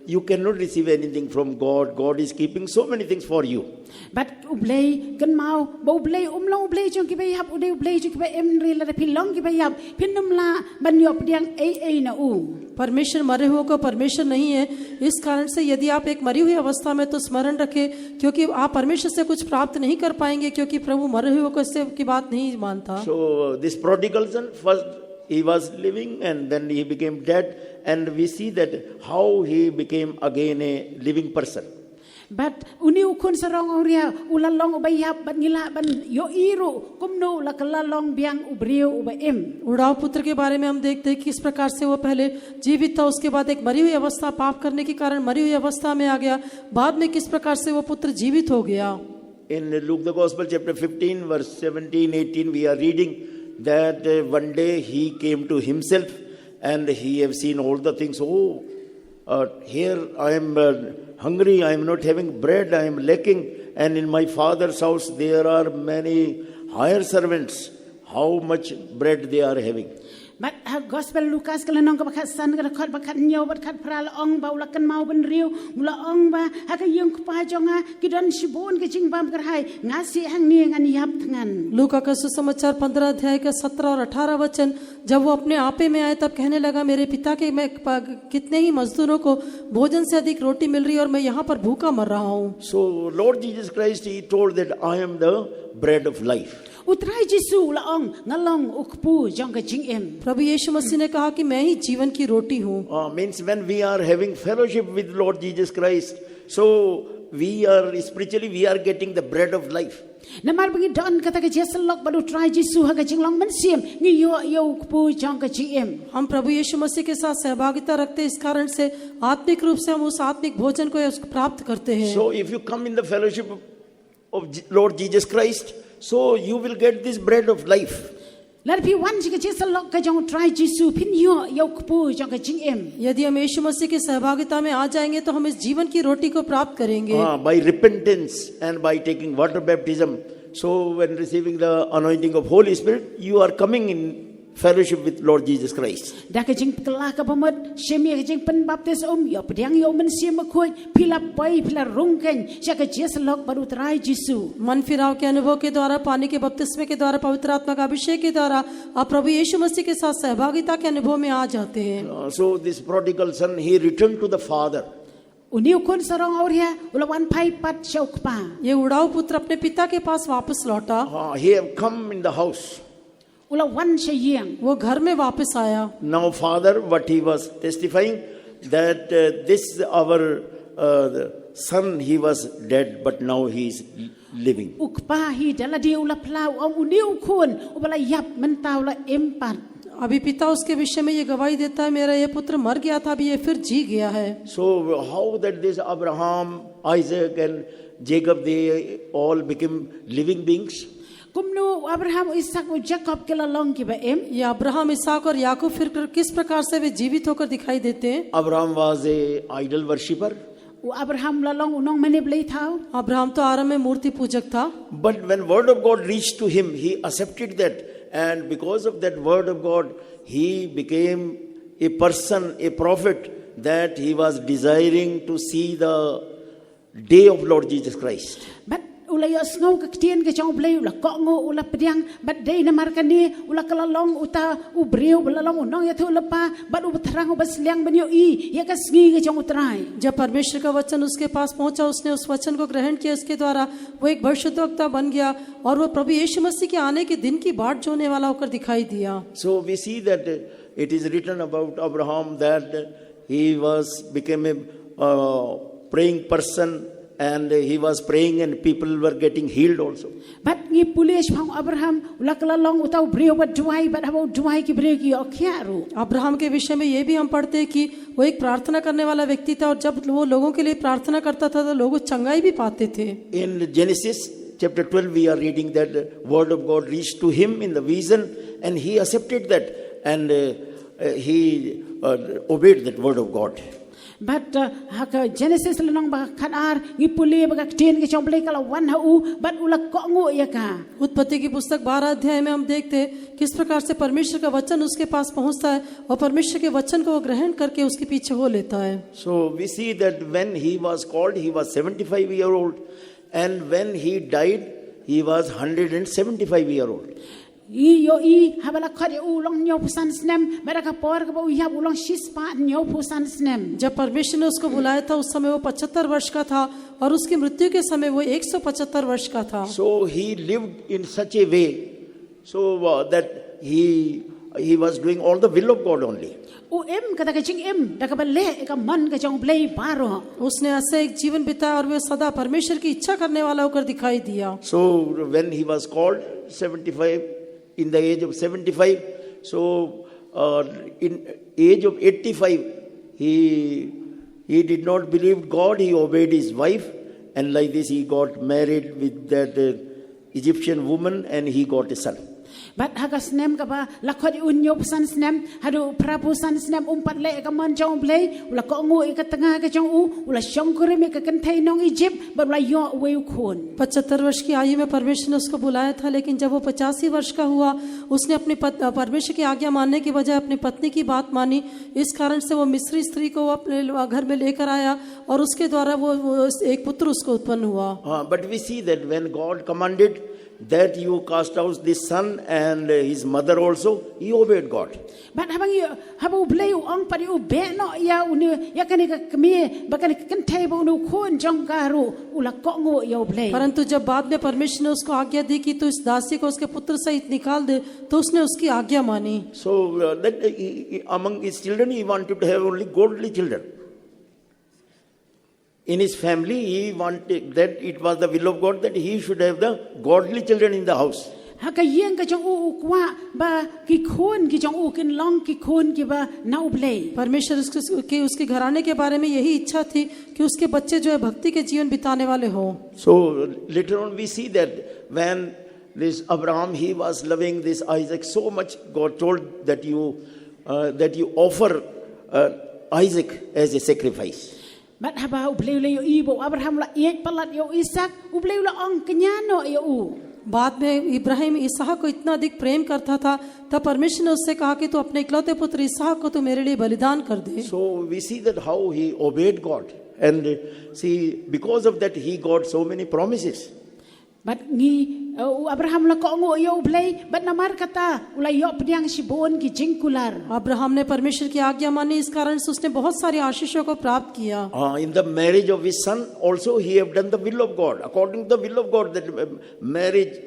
you cannot receive anything from God. God is keeping so many things for you. Bat ublei kan mau bo ublei long ublei jong ki bayap ude ublei jong ki ba emri la pin long ki bayap pinum la ban yop diang ei na u. परमेश्वर मरे हुए को परमेश्वर नहीं है इस कारण से यदि आप एक मरी हुई अवस्था में तो स्मरण रखें क्योंकि आप परमेश्वर से कुछ प्राप्त नहीं कर पाएंगे क्योंकि प्रभु मरे हुए को इससे की बात नहीं मानता So this prodigal son first he was living and then he became dead, and we see that how he became again a living person. Bat uni ukun sarong oria ula long ubayap bat ngila ban yo iru kumno la kala long biang ubriu ubaim. उड़ाव पुत्र के बारे में हम देखते हैं कि किस प्रकार से वो पहले जीवित था उसके बाद एक मरी हुई अवस्था पाप करने के कारण मरी हुई अवस्था में आ गया बाद में किस प्रकार से वो पुत्र जीवित हो गया In Luke the Gospel chapter 15 verse 17, 18 we are reading that one day he came to himself and he have seen all the things. Here I am hungry, I am not having bread, I am lacking, and in my father's house there are many hired servants. How much bread they are having? Bat gospel Lucas kala nong ka bakat san ka khot bakat nyaw bat khat pral ong ba ula kan mau ben riu mula ong ba ha ka yung pa jonga ki don shibon ke jing bam karhai ngasi hang ni ngan yap thangan. लूका का सुसमाचार 15 अध्याय का 17 और 18 वचन जब वो अपने आपे में आए तब कहने लगा मेरे पिता के मैं कितने ही मजदूरों को भोजन से अधिक रोटी मिल रही है और मैं यहाँ पर भूखा मर रहा हूँ So Lord Jesus Christ, he told that I am the bread of life. Utrai Jisu la ong ngalong ukpu jong ka jing em. प्रभु यीशु मसीह ने कहा कि मैं ही जीवन की रोटी हूँ Means when we are having fellowship with Lord Jesus Christ, so we are spiritually we are getting the bread of life. Namar bagi don kata ka Jesu lok badu trai Jisu ha ka jing long man sim ngi yo ukpu jong ka jing em. हम प्रभु यीशु मसीह के साथ सहभागिता रखते हैं इस कारण से आत्मिक रूप से हम उस आत्मिक भोजन को प्राप्त करते हैं So if you come in the fellowship of Lord Jesus Christ, so you will get this bread of life. Lar pi wan ji ka Jesu lok ka jong trai Jisu pin yo ukpu jong ka jing em. यदि हम यीशु मसीह की सहभागिता में आ जाएंगे तो हम इस जीवन की रोटी को प्राप्त करेंगे By repentance and by taking water baptism. So when receiving the anointing of Holy Spirit, you are coming in fellowship with Lord Jesus Christ. Da ka jing kelah ka pamot shemi ka jing pen baptis yo pediang yo man sim khoi pila pai pila rungken sha ka Jesu lok badu trai Jisu. मन फिराव के अनुभव के द्वारा पानी के बपतिस्मे के द्वारा पवित्र आत्मा का अभिषेक के द्वारा आप प्रभु यीशु मसीह के साथ सहभागिता के अनुभव में आ जाते हैं So this prodigal son, he returned to the father. Uni ukun sarong oria ulawan pai pat shaukpa. ये उड़ाऊ पुत्र अपने पिता के पास वापस लौटा He have come in the house. Ulawan shayang. वो घर में वापस आया Now father, what he was testifying, that this our son, he was dead, but now he is living. Ukpa hi dala dia ula plau om uni ukun ubala yap mentau la empat. अभी पिता उसके विषय में ये गवाही देता है मेरा ये पुत्र मर गया था अभी ये फिर जी गया है So how that this Abraham, Isaac and Jacob, they all became living beings? kumnu Abraham Isaac u Jacob kila long ki ba em ये अब्राहम इसहाक और याकूब फिर किस प्रकार से वे जीवित होकर दिखाई देते हैं। Abraham was a idol worshipper, u Abraham la long unong mani blei thau Abraham तो आरंभ में मूर्ति पूजक था, but when word of God reached to him, he accepted that, and because of that word of God, he became a person, a prophet, that he was desiring to see the day of Lord Jesus Christ. but ula yo ngau ka tien ke chong blei ula ko ngo ula pediang but dei na markani ula kala long uta u breu bala long unong ya thu lapa but u thrang u bas liang banyo I ya ka sngi ke chong utrai जब परमेश्वर का वचन उसके पास पहुंचा, उसने उस वचन को ग्रहण किया, इसके द्वारा वो एक भविष्यद्वक्ता बन गया और वो प्रभु यीशु मसीह के आने के दिन की बाट जोने वाला होकर दिखाई दिया। So we see that it is written about Abraham that he became a praying person, and he was praying and people were getting healed also. but ngi pulish phang Abraham ula kala long uta u breu but duai but habo duai ki breu ki okhiaru Abraham के विषय में ये भी हम पढ़ते हैं कि वो एक प्रार्थना करने वाला व्यक्ति था और जब वो लोगों के लिए प्रार्थना करता था तो लोग चंगाई भी पाते थे। In Genesis chapter 12, we are reading that the word of God reached to him in the vision, and he accepted that, and he obeyed that word of God. but haka Genesis lanong ba khadar ngi puli ba tien ke chong blei kala wan ha u but ula ko ngo ya ka उत्पत्ति की पुस्तक 12 अध्याय में हम देखते हैं किस प्रकार से परमेश्वर का वचन उसके पास पहुंचता है और परमेश्वर के वचन को वो ग्रहण करके उसके पीछे हो लेता है। So we see that when he was called, he was 75-year-old, and when he died, he was 175-year-old. I yo I habala khari u long nyo pusan snem bera ka por ka u ya u long shispa nyo pusan snem जब परमेश्वर ने उसको बुलाया था उस समय वो 75 वर्ष का था और उसकी मृत्यु के समय वो 175 वर्ष का था। So he lived in such a way, so that he was doing all the will of God only. u em kata ka ching em da ka bale ka man ka chong blei paro उसने ऐसे एक जीवन बिताया और वे सदा परमेश्वर की इच्छा करने वाला होकर दिखाई दिया। So when he was called 75, in the age of 75, so in age of 85, he did not believe God, he obeyed his wife, and like this he got married with that Egyptian woman, and he got a son. but haka snem ka ba la khari un nyo pusan snem hadu prapu san snem umpat le ka man chong blei ula ko ngo ka tanga ka chong u ula shong kore me ka kan thai nong Egypt but la yo we khon 75 वर्ष की आयु में परमेश्वर ने उसको बुलाया था, लेकिन जब वो 85 वर्ष का हुआ उसने अपनी परमेश्वर की आज्ञा मानने की बजाय अपनी पत्नी की बात मानी। इस कारण से वो मिस्री स्त्री को अपने घर में लेकर आया और उसके द्वारा वो एक पुत्र उसको उत्पन्न हुआ। But we see that when God commanded that you cast out this son and his mother also, he obeyed God. but habu blei u ong pari u be no ya uni ya kan ka kmi ba kan thai ba nu khon chong ka ru ula ko ngo yo blei परंतु जब बाद में परमेश्वर ने उसको आज्ञा दी कि तू इस दासी को उसके पुत्र सहित निकाल दे तो उसने उसकी आज्ञा मानी। So that among his children he wanted to have only godly children. In his family he wanted that it was the will of God that he should have the godly children in the house. haka yeng ka chong u kwa ba ki khon ki chong u kin long ki khon ki ba na u blei परमेश्वर उसके घराने के बारे में यही इच्छा थी कि उसके बच्चे जो है भक्ति के जीवन बिताने वाले हो। So later on we see that when this Abraham, he was loving this Isaac so much, God told that you offer Isaac as a sacrifice. but haba u blei le yo I bo Abraham la yek palat yo Isaac u blei la ong kenyano yo u बाद में इब्राहिम इसहाक को इतना अधिक प्रेम करता था, तब परमेश्वर ने उससे कहा कि तू अपने इकलौते पुत्र इसहाक को तू मेरे लिए बलिदान कर दे। So we see that how he obeyed God, and see because of that he got so many promises. but ngi Abraham la ko ngo yo blei but namar kata ula yo pediang sibon ki jingkular Abraham ने परमेश्वर की आज्ञा मानी, इस कारण से उसने बहुत सारी आशीषों को प्राप्त किया। In the marriage of his son also he have done the will of God. According to the will of God, that marriage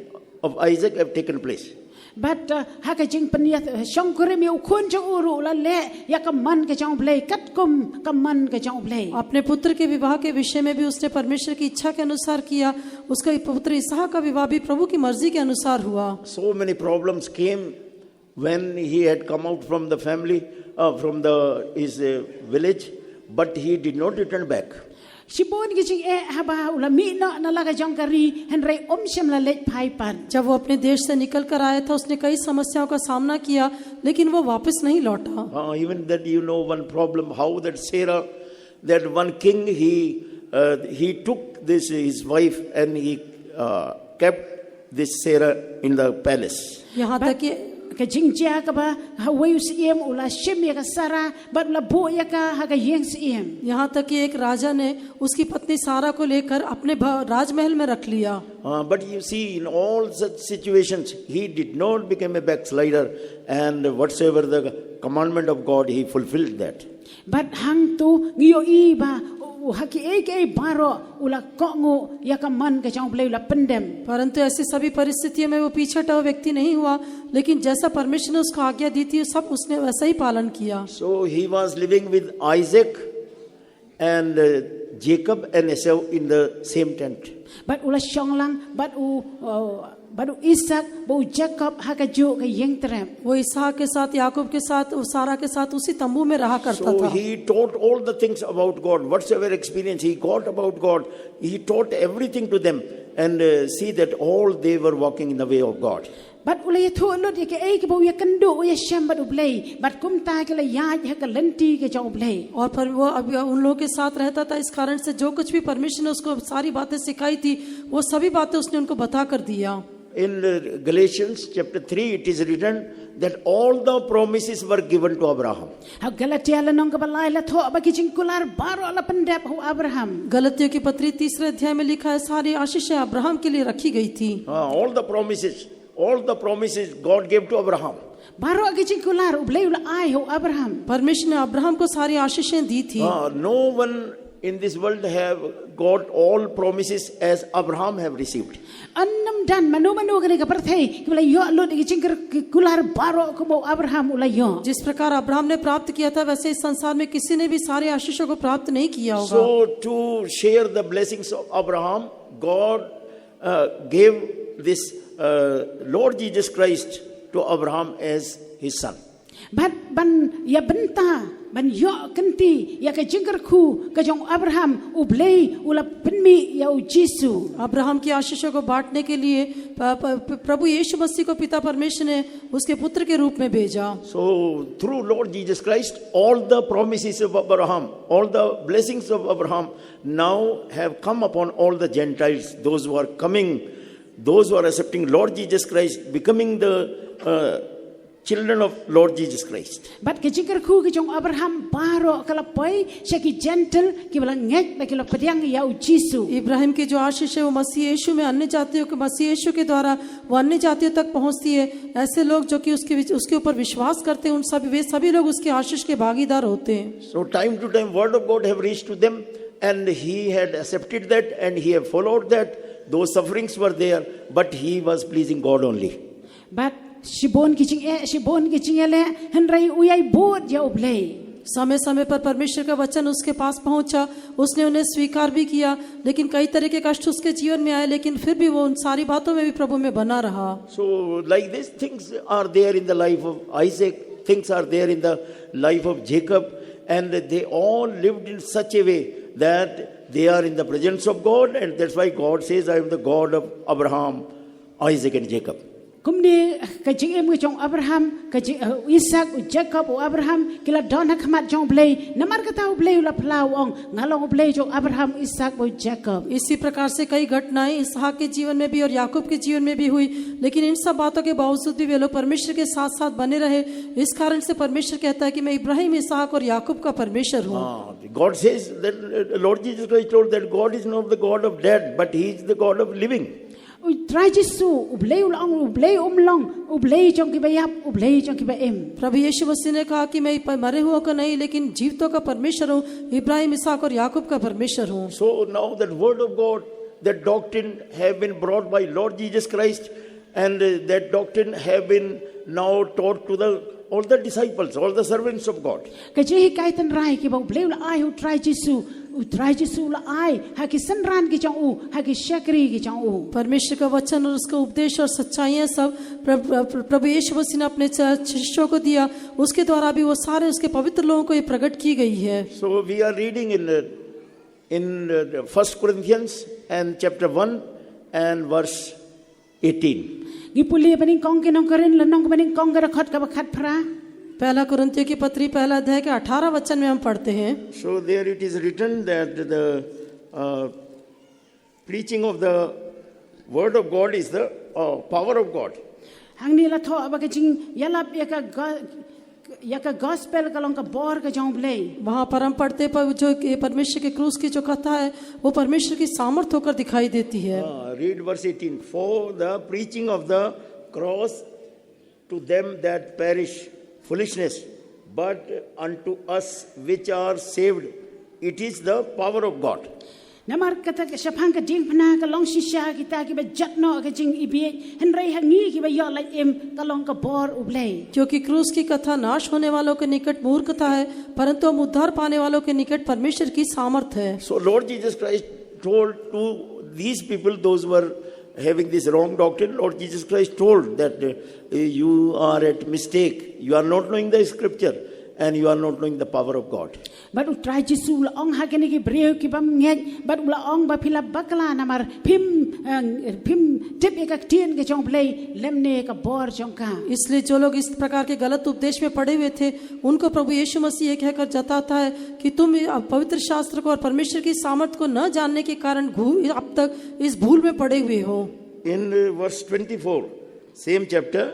of Isaac have taken place. but haka jing paniat shong kore me u khon chong uru la le ya ka man ke chong blei kat kum ka man ke chong blei अपने पुत्र के विवाह के विषय में भी उसने परमेश्वर की इच्छा के अनुसार किया। उसका पुत्र इसहाक का विवाह भी प्रभु की मर्जी के अनुसार हुआ। So many problems came when he had come out from the family, from his village, but he did not return back. Sibon gijing haba ula mi no na laga jongkari henry omshem la lech pai pan. जब वो अपने देश से निकल कर आया था उसने कई समस्याओं का सामना किया लेकिन वो वापस नहीं लौटा. Even that one problem, how that Sarah, that one king, he took this his wife and he kept this Sarah in the palace. यहाँ तक कि Ka jingjia ka ba hawai usiem ula shem ya ka sara but la bo ya ka ha ka yeng siem. यहाँ तक कि एक राजा ने उसकी पत्नी सारा को लेकर अपने राजमहल में रख लिया. But you see, in all such situations, he did not become a backslider, and whatsoever the commandment of God, he fulfilled that. But hang tu ngiyo i ba haki ek baro ula kongo ya ka man ka jong play ula pendem. परंतु ऐसी सभी परिस्थितियों में वो पीछे हटा हुआ व्यक्ति नहीं हुआ लेकिन जैसा परमेश्वर ने उसको आज्ञा दी थी सब उसने वैसा ही पालन किया. So he was living with Isaac and Jacob and Esau in the same tent. But ula shonglang but Isaac bu Jacob ha ka ju ka yeng trem. वो इसहाक के साथ याकूब के साथ और सारा के साथ उसी तंबू में रहा करता So था. he taught all the things about God, whatsoever experience he got about God, he taught everything to them, and see that all they were walking in the way of God. But ula ya thu lut ya ka ke bu ya kandu ya sham but ublay but kum ta ka la ya ha ka lenti ka jong ublay. और पर वो अब उन लोगों के साथ रहता था इस कारण से जो कुछ भी परमेश्वर ने उसको सारी बातें सिखाई थी वो सभी बातें उसने उनको बता कर दिया. In Galatians chapter 3, it is written that all the promises were given to Abraham. Ha Galatia la nong ka balai la tho ba ki jingkular baro la pendep hu Abraham. गलतियों की पत्री 3 अध्याय में लिखा है सारी आशीषें अब्राहम के लिए रखी गई थी. All the promises God gave to Abraham. Baro ki jingkular ublay ula ai hu Abraham. परमेश्वर ने अब्राहम को सारी आशीषें दी थी. No one in this world have got all promises as Abraham have received. Annam dan manu ka ka perthai ki bala yo lut ki jingkur kular baro ko mo Abraham ula yo. जिस प्रकार Abraham ने प्राप्त किया था वैसे इस संसार में किसी ने भी सारे आशीषों को प्राप्त नहीं किया होगा. So to share the blessings of Abraham, God gave this Lord Jesus Christ to Abraham as his son. But ban ya benta ban yo kanti ya ka jingkur khu ka jong Abraham ublay ula penmi ya u Jisu. Abraham की आशीषों को बांटने के लिए प्रभु यीशु मसीह को पिता परमेश्वर ने उसके पुत्र के रूप में भेजा. So through Lord Jesus Christ, all the promises of Abraham, all the blessings of Abraham now have come upon all the Gentiles, those who are coming, those who are accepting Lord Jesus Christ, becoming the children of Lord Jesus Christ. But ke jingkur khu ke jong Abraham baro kala poi shaki gentle ki bala ngek ba ki lo pediang ya u Jisu. Ibrahim की जो आशीष है वो मसीह यीशु में अन्य जातियों के मसीह यीशु के द्वारा वो अन्य जातियों तक पहुंचती है. ऐसे लोग जो कि उसके ऊपर विश्वास करते हैं उन वे सभी लोग उसके आशीष के भागीदार होते हैं. So time to time word of God have reached to them, and he had accepted that and he have followed that. Those sufferings were there, but he was pleasing God only. But shibon ki jing ele henry uyai bod ya ublay. समय समय पर परमेश्वर का वचन उसके पास पहुंचा, उसने उन्हें स्वीकार भी किया, लेकिन कई तरह के कष्ट उसके जीवन में आए, लेकिन फिर भी वो उन सारी बातों में भी प्रभु में बना रहा. So like these things are there in the life of Isaac, things are there in the life of Jacob, and they all lived in such a way that they are in the presence of God, and that's why God says, I am the God of Abraham, Isaac and Jacob. Kumni ka jing em jong Abraham ka Isaac Jacob Abraham kila don hakmat jong blay namar ka tau blay ula plau ong ngalong blay jong Abraham Isaac Jacob. इसी प्रकार से कई घटनाएं इसहाक के जीवन में भी और याकूब के जीवन में भी हुई, लेकिन इन सब बातों के बावजूद भी वे लोग परमेश्वर के साथ साथ बने रहे. इस कारण से परमेश्वर कहता है कि मैं इब्राहिम इसहाक और याकूब का परमेश्वर हूँ. God says that Lord Jesus Christ told that God is not the God of dead, but He is the God of living. Try Jisu ublay ulong ublay umlong ublay jong ki bayap ublay jong ki baem. प्रभु यीशु मसीह ने कहा कि मैं मरे हुओं का नहीं लेकिन जीवितों का परमेश्वर हूँ, इब्राहिम इसहाक और याकूब का परमेश्वर हूँ. So now that word of God, that doctrine have been brought by Lord Jesus Christ, and that doctrine have been now taught to all the disciples, all the servants of God. Kaji kaitan rai ki bang ublay ula ai hu try Jisu ula ai haki sanran ki jong u haki shakri ki jong u. परमेश्वर का वचन और उसका उपदेश और सच्चाइयाँ सब प्रभु यीशु मसीह ने अपने शिष्यों को दिया, उसके द्वारा भी वो सारे उसके पवित्र लोगों को ये प्रकट की गई है. So we are reading in in 1 Corinthians and chapter 1 and verse 18. Gipuli paning kong kinong karin lanong paning kong garakot kabakat pra. पहला कुरिन्थियों की पत्री पहला अध्याय के 18 वचन में हम पढ़ते हैं। So there it is written that the preaching of the word of God is the power of God. Hang ni la tho abagajing yalap yaka gospel kalong ka bor ka jong blay. वहाँ पर हम पढ़ते पर जो परमेश्वर के क्रूस की जो कथा है वो परमेश्वर की सामर्थ होकर दिखाई देती है। Read verse 18. For the preaching of the cross to them that perish foolishness, but unto us which are saved it is the power of God. Namar kata ka sapang ka ding pana ka long sisya kita ki ba jatno ka jing ibi henry hangi ki ba yo lai em ka long ka bor ublay. क्योंकि क्रूस की कथा नाश होने वालों के निकट मूर्खता है, परंतु हम उद्धार पाने वालों के निकट परमेश्वर की सामर्थ है। So Lord Jesus Christ told to these people, those who were having this wrong doctrine, Lord Jesus Christ told that you are at mistake, you are not knowing the scripture and you are not knowing the power of God. But utrai Jesu la ong hakene ki breu ki bam ngej but ula ong ba phila bakla namar phim tip ek tien ke jong blay lemne ka bor jong ka. इसलिए जो लोग इस प्रकार के गलत उपदेश में पड़े हुए थे उनको प्रभु यीशु मसीह ये कहकर जताता है कि तुम पवित्र शास्त्र को और परमेश्वर की सामर्थ को न जानने के कारण अब तक इस भूल में पड़े हुए हो। In verse 24, same chapter,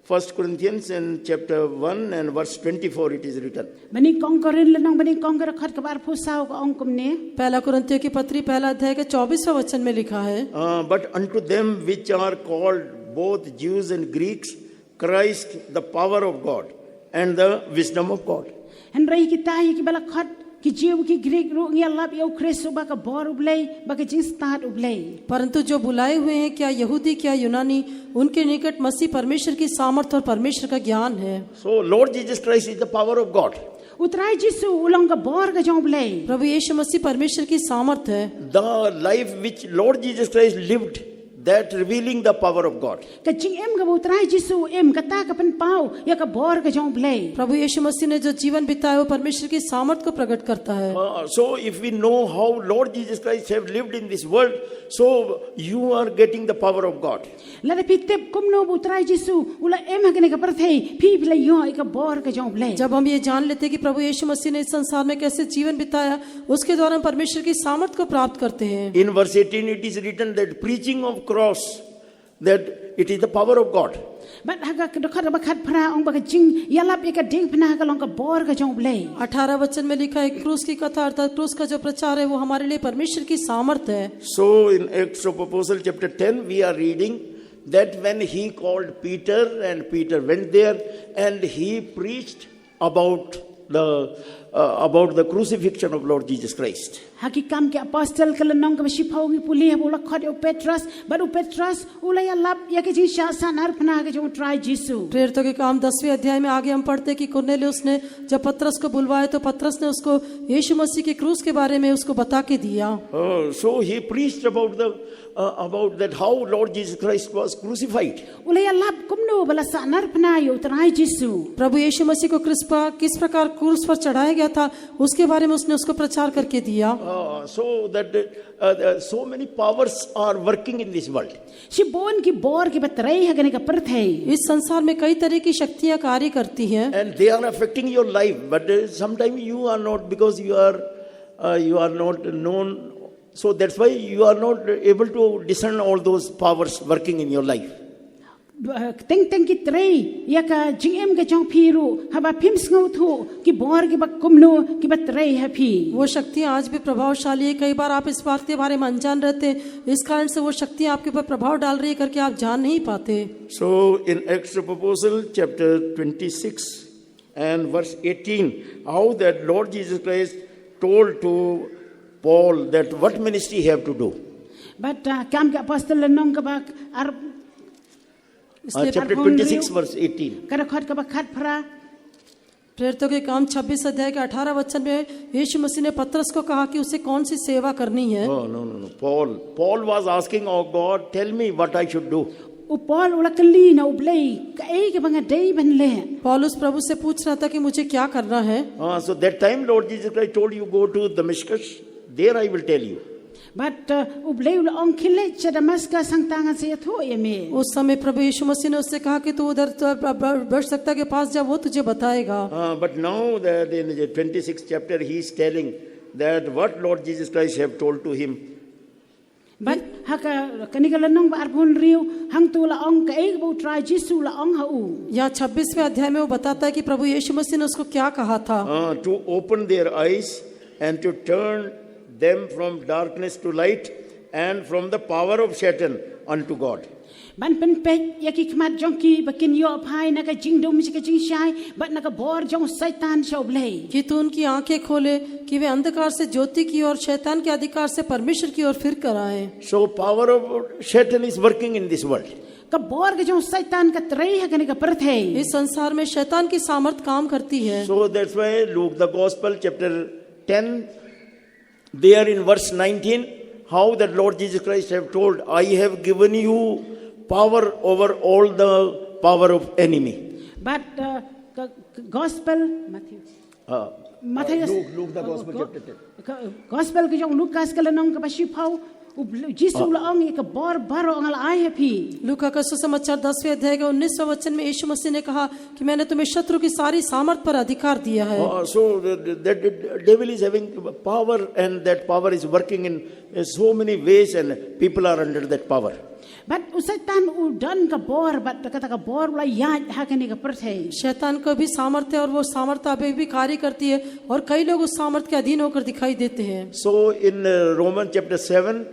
1 Corinthians and chapter 1 and verse 24 it is written. Bani kong korin lanong bani kong garakot ka bar phusao ka ong kumne. पहला कुरिन्थियों की पत्री पहला अध्याय के 24वें वचन में लिखा है, But unto them which are called both Jews and Greeks, Christ the power of God and the wisdom of God. Henry kita hi ki balakot ki jiu ki Greek ru ngelap yo Christ ba ka bor ublay ba ka jing start ublay. परंतु जो बुलाए हुए हैं क्या यहूदी क्या यूनानी उनके निकट मसीह परमेश्वर की सामर्थ और परमेश्वर का ज्ञान है। So Lord Jesus Christ is the power of God. Utrai Jesu ulang ka bor ka jong ublay. प्रभु यीशु मसीह परमेश्वर की सामर्थ है। The life which Lord Jesus Christ lived, that revealing the power of God. Ka jing em ka utrai Jesu em kata ka pen pau ya ka bor ka jong ublay. प्रभु यीशु मसीह ने जो जीवन बिताया वो परमेश्वर की सामर्थ को प्रकट करता है। So if we know how Lord Jesus Christ have lived in this world, so you are getting the power of God. Lada pitep kumno utrai Jesu ula em hakene ka parthei phi pila yo ka bor ka jong ublay. जब हम ये जान लेते हैं कि प्रभु यीशु मसीह ने इस संसार में कैसे जीवन बिताया उसके द्वारा हम परमेश्वर की सामर्थ को प्राप्त करते हैं। In verse 18 it is written that preaching of cross, that it is the power of God. But haga dokhat bakhat phra ong ba ka jing yalap ka ding phna ka long ka bor ka jong ublay. 18 वचन में लिखा है क्रूस की कथा अर्थात क्रूस का जो प्रचार है वो हमारे लिए परमेश्वर की सामर्थ है। So in Acts of Apostle chapter 10 we are reading that when he called Peter and Peter went there and he preached about the crucifixion of Lord Jesus Christ. Hakikam ke apostle ka lanong ka sipaw ngi puli ha bola khot o Petrus but o Petrus ula yalap ya ke jing shasan ar phna ka jong try Jesu. प्रेरितों के काम 10वें अध्याय में आगे हम पढ़ते हैं कि कुरनेलियुस ने जब पतरस को बुलवाया तो पतरस ने उसको यीशु मसीह के क्रूस के बारे में उसको बता के दिया। So he preached about that how Lord Jesus Christ was crucified. Ula yalap kumno bala sanar phna yo try Jesu. प्रभु यीशु मसीह को किस प्रकार क्रूस पर चढ़ाया गया था उसके बारे में उसने उसको प्रचार करके दिया। So that so many powers are working in this world. Shibon ki bor ki batrai ha gane ka parthei. इस संसार में कई तरह की शक्तियां कार्य करती हैं And they are affecting your life, but sometimes you are not, because you are not known. So that's why you are not able to discern all those powers working in your life. Teng ki trai ya ka jing em ka jong phiru ha ba phim sngo thu ki bor ki ba kumno ki batrai ha phi. वो शक्तियां आज भी प्रभावशाली है। कई बार आप इस बात के बारे में अनजान रहते हैं, इस कारण से वो शक्तियां आपके ऊपर प्रभाव डाल रही है करके आप जान नहीं पाते। So in Acts of Apostle chapter 26 and verse 18, how that Lord Jesus Christ told to Paul that what ministry he have to do. But kam ke apostle lanong ka ba ar Chapter 26 verse 18. kada khot ka ba khat phra. प्रेरितों के काम 26 अध्याय के 18 वचन में यीशु मसीह ने पतरस को कहा कि उसे कौन सी सेवा करनी है। Oh no. Paul was asking, oh God, tell me what I should do. O Paul ula kali na ublay ka ai ke banga dei ban le. पौलुस प्रभु से पूछ रहा था कि मुझे क्या करना है। So that time Lord Jesus Christ told you go to Damascus. There I will tell you. But ublei ula ong kile cha Damascus sang tangan se tho yeme. उस समय प्रभु यीशु मसीह ने उससे कहा कि तू उधर भविष्यवक्ता के पास जा, वो तुझे बताएगा. But now that in the 26th chapter he is telling that what Lord Jesus Christ have told to him. But haka kanigala nong ba arpon riu hang tu la ong ka ei bo try Jisu la ong ha u. या 26वें अध्याय में वो बताता है कि प्रभु यीशु मसीह ने उसको क्या कहा था. To open their eyes and to turn them from darkness to light and from the power of Satan unto God. Ban pen pe yaki kmat jongki bakin yo phai na ka jingdom si ka jing shai but na ka bor jong satan shau blei. कि तू उनकी आंखें खोले कि वे अंधकार से ज्योति की ओर, शैतान के अधिकार से परमेश्वर की ओर फिर कर आए. So power of Satan is working in this world. Ka bor ka jong satan ka trei ha ka perthei. इस संसार में शैतान की सामर्थ काम करती है. So that's why Luke the Gospel chapter 10, there in verse 19, how that Lord Jesus Christ have told, I have given you power over all the power of enemy. But gospel Matthew. Matthew Luke the Gospel chapter 10. Gospel ka jong Lucas ka lanong ka basi phau Jisu la ong ka bor baro ang ai happy. लूका का सुसमाचार 10वें अध्याय के 19वें वचन में यीशु मसीह ने कहा कि मैंने तुम्हें शत्रु की सारी सामर्थ पर अधिकार दिया है. So the devil is having power and that power is working in so many ways and people are under that power. But usaitan udan ka bor but kata ka bor la yaad ha ka ni ka perthei. शैतान को भी सामर्थ्य है और वो सामर्थ्य अभी भी कार्य करती है और कई लोग उस सामर्थ्य के अधीन होकर दिखाई देते हैं. So in Romans chapter 7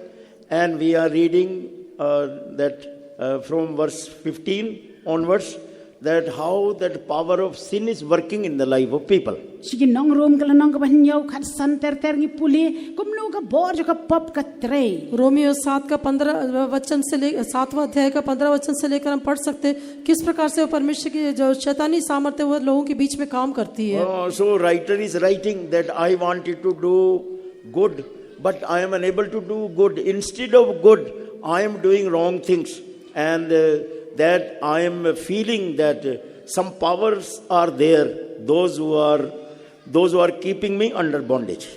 and we are reading that from verse 15 onwards, that how that power of sin is working in the life of people. Sige nong room ka lanong ka banyaw khat san ter ngi puli kum lo ka bor jo ka pop ka trei. Romeo 7 का 15 वचन से ले 7वां अध्याय का 15 वचन से लेकर हम पढ़ सकते हैं किस प्रकार से वो परमेश्वर की जो शैतानी सामर्थ्य वो लोगों के बीच में काम करती है. So writer is writing that I wanted to do good, but I am unable to do good. Instead of good, I am doing wrong things, and that I am feeling that some powers are there, those who are keeping me under bondage.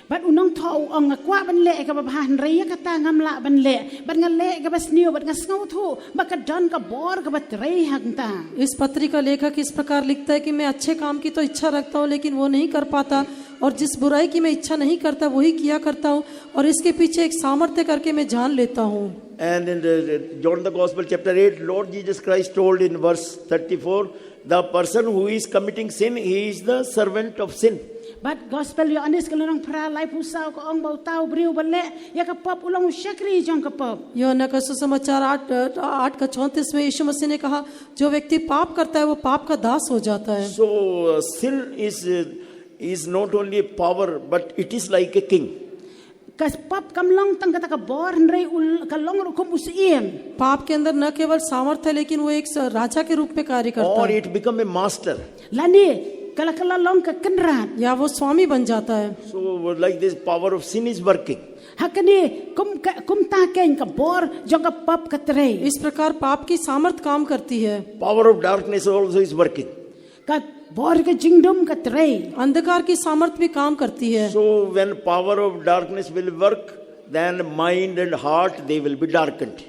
But unong thau ong kwa ban le ka ba han rei ka ta ngam la ban le ban nga le ka bas niu ban nga snau thu ba ka don ka bor ka ba trei hang ta. इस पत्री का लेखक इस प्रकार लिखता है कि मैं अच्छे काम की तो इच्छा रखता हूँ लेकिन वो नहीं कर पाता और जिस बुराई की मैं इच्छा नहीं करता वही किया करता हूँ और इसके पीछे एक सामर्थ्य करके मैं जान लेता हूँ. And in John the Gospel chapter 8, Lord Jesus Christ told in verse 34, the person who is committing sin, he is the servant of sin. But gospel yo anis ka lanong pra lai pusau ka ong bau tau briu ban le ya ka pop ulong shakri jong ka pop. यूहन्ना का सुसमाचार 8 का 34 में यीशु मसीह ने कहा जो व्यक्ति पाप करता है वो पाप का दास हो जाता है. So sin is not only a power, but it is like a king. Kas pop kam long tang kata ka bor rei ul ka long ru kum usiem. पाप के अंदर न केवल सामर्थ्य है लेकिन वो एक राजा के रूप में कार्य करता Or है it become a master. Lani kala kala long ka kenrat. या वो स्वामी बन जाता है. So like this power of sin is working. Hakani kum ta ken ka bor jong ka pop ka trei. इस प्रकार पाप की सामर्थ काम करती है. Power of darkness also is working. Ka bor ka jingdom ka trei. अंधकार की सामर्थ भी काम करती है. So when power of darkness will work, then mind and heart, they will be darkened.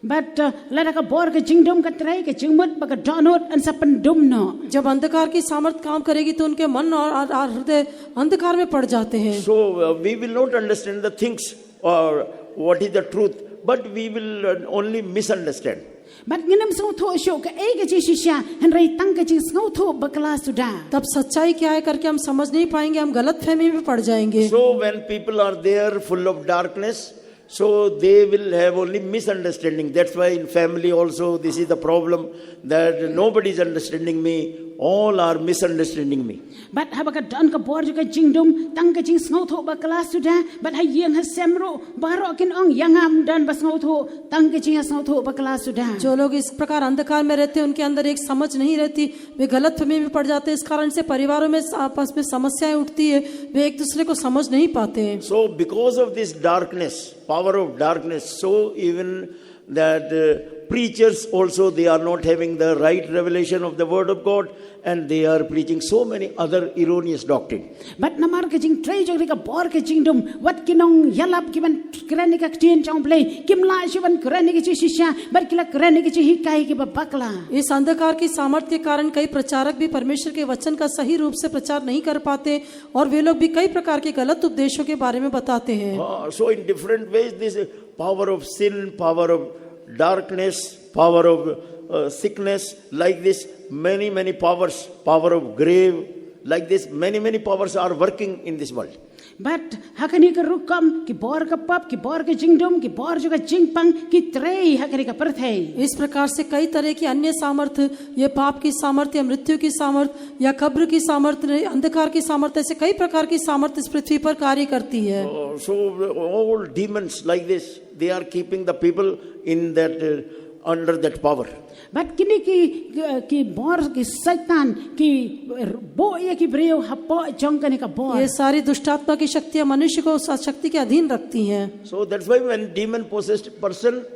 But lada ka bor ka jingdom ka trei ka jingmut ba ka donot an sa pandum no. जब अंधकार की सामर्थ काम करेगी तो उनके मन और हृदय अंधकार में पड़ जाते हैं. So we will not understand the things or what is the truth, but we will only misunderstand. But nginam so tho sho ka ei ka chi shisha han rei tang ka chi snau tho ba kala suda. तब सच्चाई क्या है करके हम समझ नहीं पाएंगे, हम गलत फहमी में पड़ जाएंगे. So when people are there full of darkness, so they will have only misunderstanding. That's why in family also this is the problem, that nobody is understanding me, all are misunderstanding me. But haba ka don ka bor ka jingdom tang ka chi snau tho ba kala suda. But ha yeng ha semro baro kin ong yangam dan ba snau tho tang ka chi snau tho ba kala suda. जो लोग इस प्रकार अंधकार में रहते हैं उनके अंदर एक समझ नहीं रहती, वे गलत फहमी में पड़ जाते हैं. इस कारण से परिवारों में आपस में समस्याएं उठती है, वे एक दूसरे को समझ नहीं पाते हैं. So because of this darkness, power of darkness, so even that preachers also, they are not having the right revelation of the word of God, and they are preaching so many other erroneous doctrine. But namar ke jing tray jong rika bor ke jing dum wat kinong yalap kiban krani ka tien jong play kimla shiban krani ke shisha but kila krani ke hikai ke bakla. इस अंधकार की सामर्थ्य के कारण कई प्रचारक भी परमेश्वर के वचन का सही रूप से प्रचार नहीं कर पाते और वे लोग भी कई प्रकार के गलत उपदेशों के बारे में बताते हैं. So in different ways, this power of sin, power of darkness, power of sickness, like this, many powers, power of grave, like this, many powers are working in this world. But hakani ka rukam ki bor ka pap ki bor ka jingdum ki bor jo ka jingpang ki trei hakani ka परथे. इस प्रकार से कई तरह की अन्य सामर्थ्य, ये पाप की सामर्थ्य या मृत्यु की सामर्थ्य या कब्र की सामर्थ्य, अंधकार की सामर्थ्य, ऐसे कई प्रकार की सामर्थ्य इस पृथ्वी पर कार्य करती है. So all demons like this, they are keeping the people in that under that power. But kini ki bor ki satan ki bo ye ki breo hapo jong kani ka bor. ये सारी दुष्टात्मा की शक्तियां मनुष्य को उस शक्ति के अधीन रखती हैं. So that's why when demon possessed person,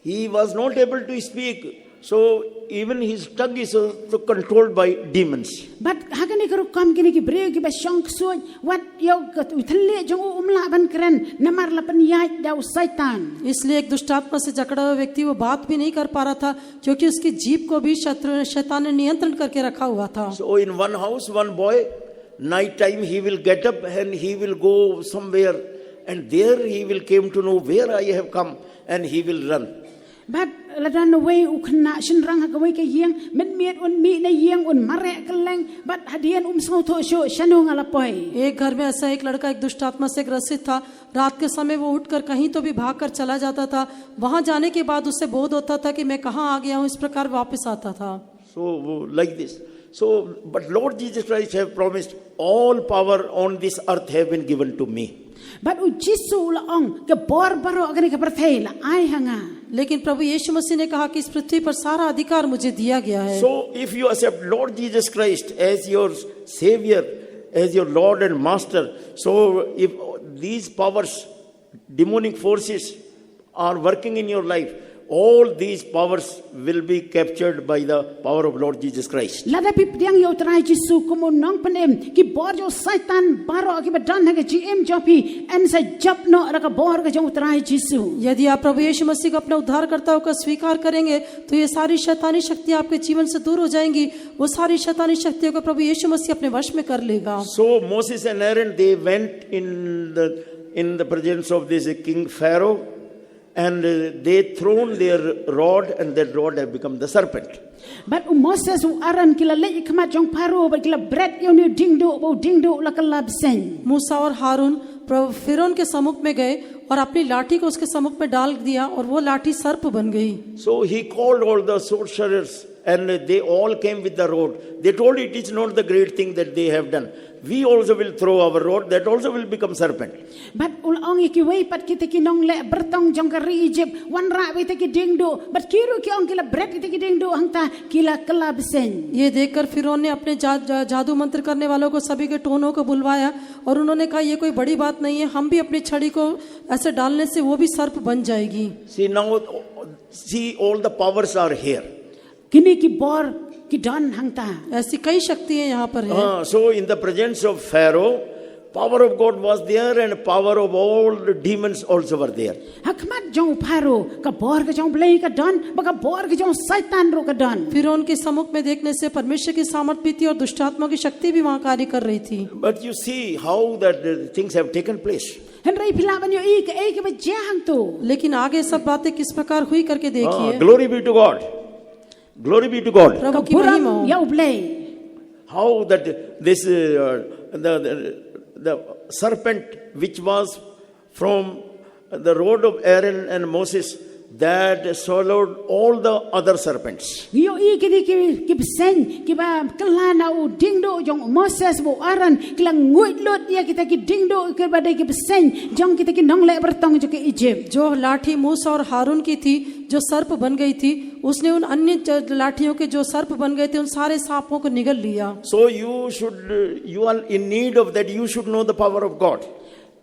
he was not able to speak. So even his tongue is also controlled by demons. But hakani ka rukam kini ki breo ki ba shong suoj wat yo ka uthalle jong umla ban kren namar lapan yai dau satan. इसलिए एक दुष्टात्मा से जकड़ा हुआ व्यक्ति वो बात भी नहीं कर पा रहा था क्योंकि उसकी जीभ को भी शैतान ने नियंत्रण करके रखा हुआ था. So in one house, one boy, night time he will get up and he will go somewhere, and there he will came to know where I have come, and he will run. But ladan away ukna shinrang hagaway ka yeng met un mi na yeng un mare kaleng but hadian so to sho shanung alapoy. एक घर में ऐसा एक लड़का एक दुष्टात्मा से ग्रसित था. रात के समय वो उठकर कहीं तो भी भागकर चला जाता था. वहां जाने के बाद उससे बोध होता था कि मैं कहां आ गया हूं. इस प्रकार वापस आता था. So like this. So but Lord Jesus Christ have promised all power on this earth have been given to me. But ujisu la ong ke bor baro agani ka perthei la ai hanga. लेकिन प्रभु यीशु मसीह ने कहा कि इस पृथ्वी पर सारा अधिकार मुझे दिया गया है. So if you accept Lord Jesus Christ as your Savior, as your Lord and Master, so if these powers, demonic forces are working in your life, all these powers will be captured by the power of Lord Jesus Christ. Lada pipdiang yo trai jisu kumun nong panem ki bor jo satan baro ki badan haga gm jopi en sa jap no raka bor ka jo trai jisu. यदि आप प्रभु यीशु मसीह को अपना उद्धारकर्ता होकर स्वीकार करेंगे तो ये सारी शैतानी शक्तियां आपके जीवन से दूर हो जाएंगी. वो सारी शैतानी शक्तियों को प्रभु यीशु मसीह अपने वश में कर लेगा. So Moses and Aaron, they went in the presence of this King Pharaoh, and they thrown their rod, and that rod have become the serpent. But Moses Aaron kila le ikmat jong paro but kila bread yo ni dingdo la kala bsen. मूसा और हारून प्रभु फिरौन के सम्मुख में गए और अपनी लाठी को उसके सम्मुख में डाल दिया और वो लाठी सर्प बन गई. So he called all the sorcerers, and they all came with the rod. They told, it is not the great thing that they have done. We also will throw our rod, that also will become serpent. But ul iki way pat kita ki nong le bertong jong ka Egypt wan ra we ki dingdo but kiru ki ong kila bread kita ki dingdo hangta kila kala bsen. ये देखकर फिरौन ने अपने जादू मंत्र करने वालों को सभी के टोनों को बुलवाया और उन्होंने कहा ये कोई बड़ी बात नहीं है. हम भी अपनी छड़ी को ऐसे डालने से वो भी सर्प बन जाएगी. See now, see all the powers are here. Kini ki bor ki don hangta. ऐसी कई शक्तियां यहाँ पर हैं. So in the presence of Pharaoh, power of God was there, and power of all the demons also were there. Hakmat jong paro ka bor ka jong blei ka don baka bor ka jong satan ro ka don. फिरौन के सम्मुख में देखने से परमेश्वर की सामर्थ भी थी और दुष्टात्मा की शक्ति भी वहाँ कार्य कर रही थी. But you see how that things have taken place. Henry pilaban yo ek ba jang to. लेकिन आगे सब बातें किस प्रकार हुई करके देखिए. Glory be to God. Glory be to God. प्रभु की महिमा हो. Yo blei. How that this the serpent which was from the rod of Aaron and Moses, that swallowed all the other serpents. Yo ki bsen ki ba kalana u dingdo jong Moses bo Aaron kilang nguit lot dia kita ki dingdo ke ba ki bsen jong kita ki nong le bertong jo ke Egypt. जो लाठी मूसा और हारून की थी जो सर्प बन गई थी उसने उन अन्य लाठियों के जो सर्प बन गए थे उन सारे सांपों को निगल लिया. So you are in need of that. You should know the power of God.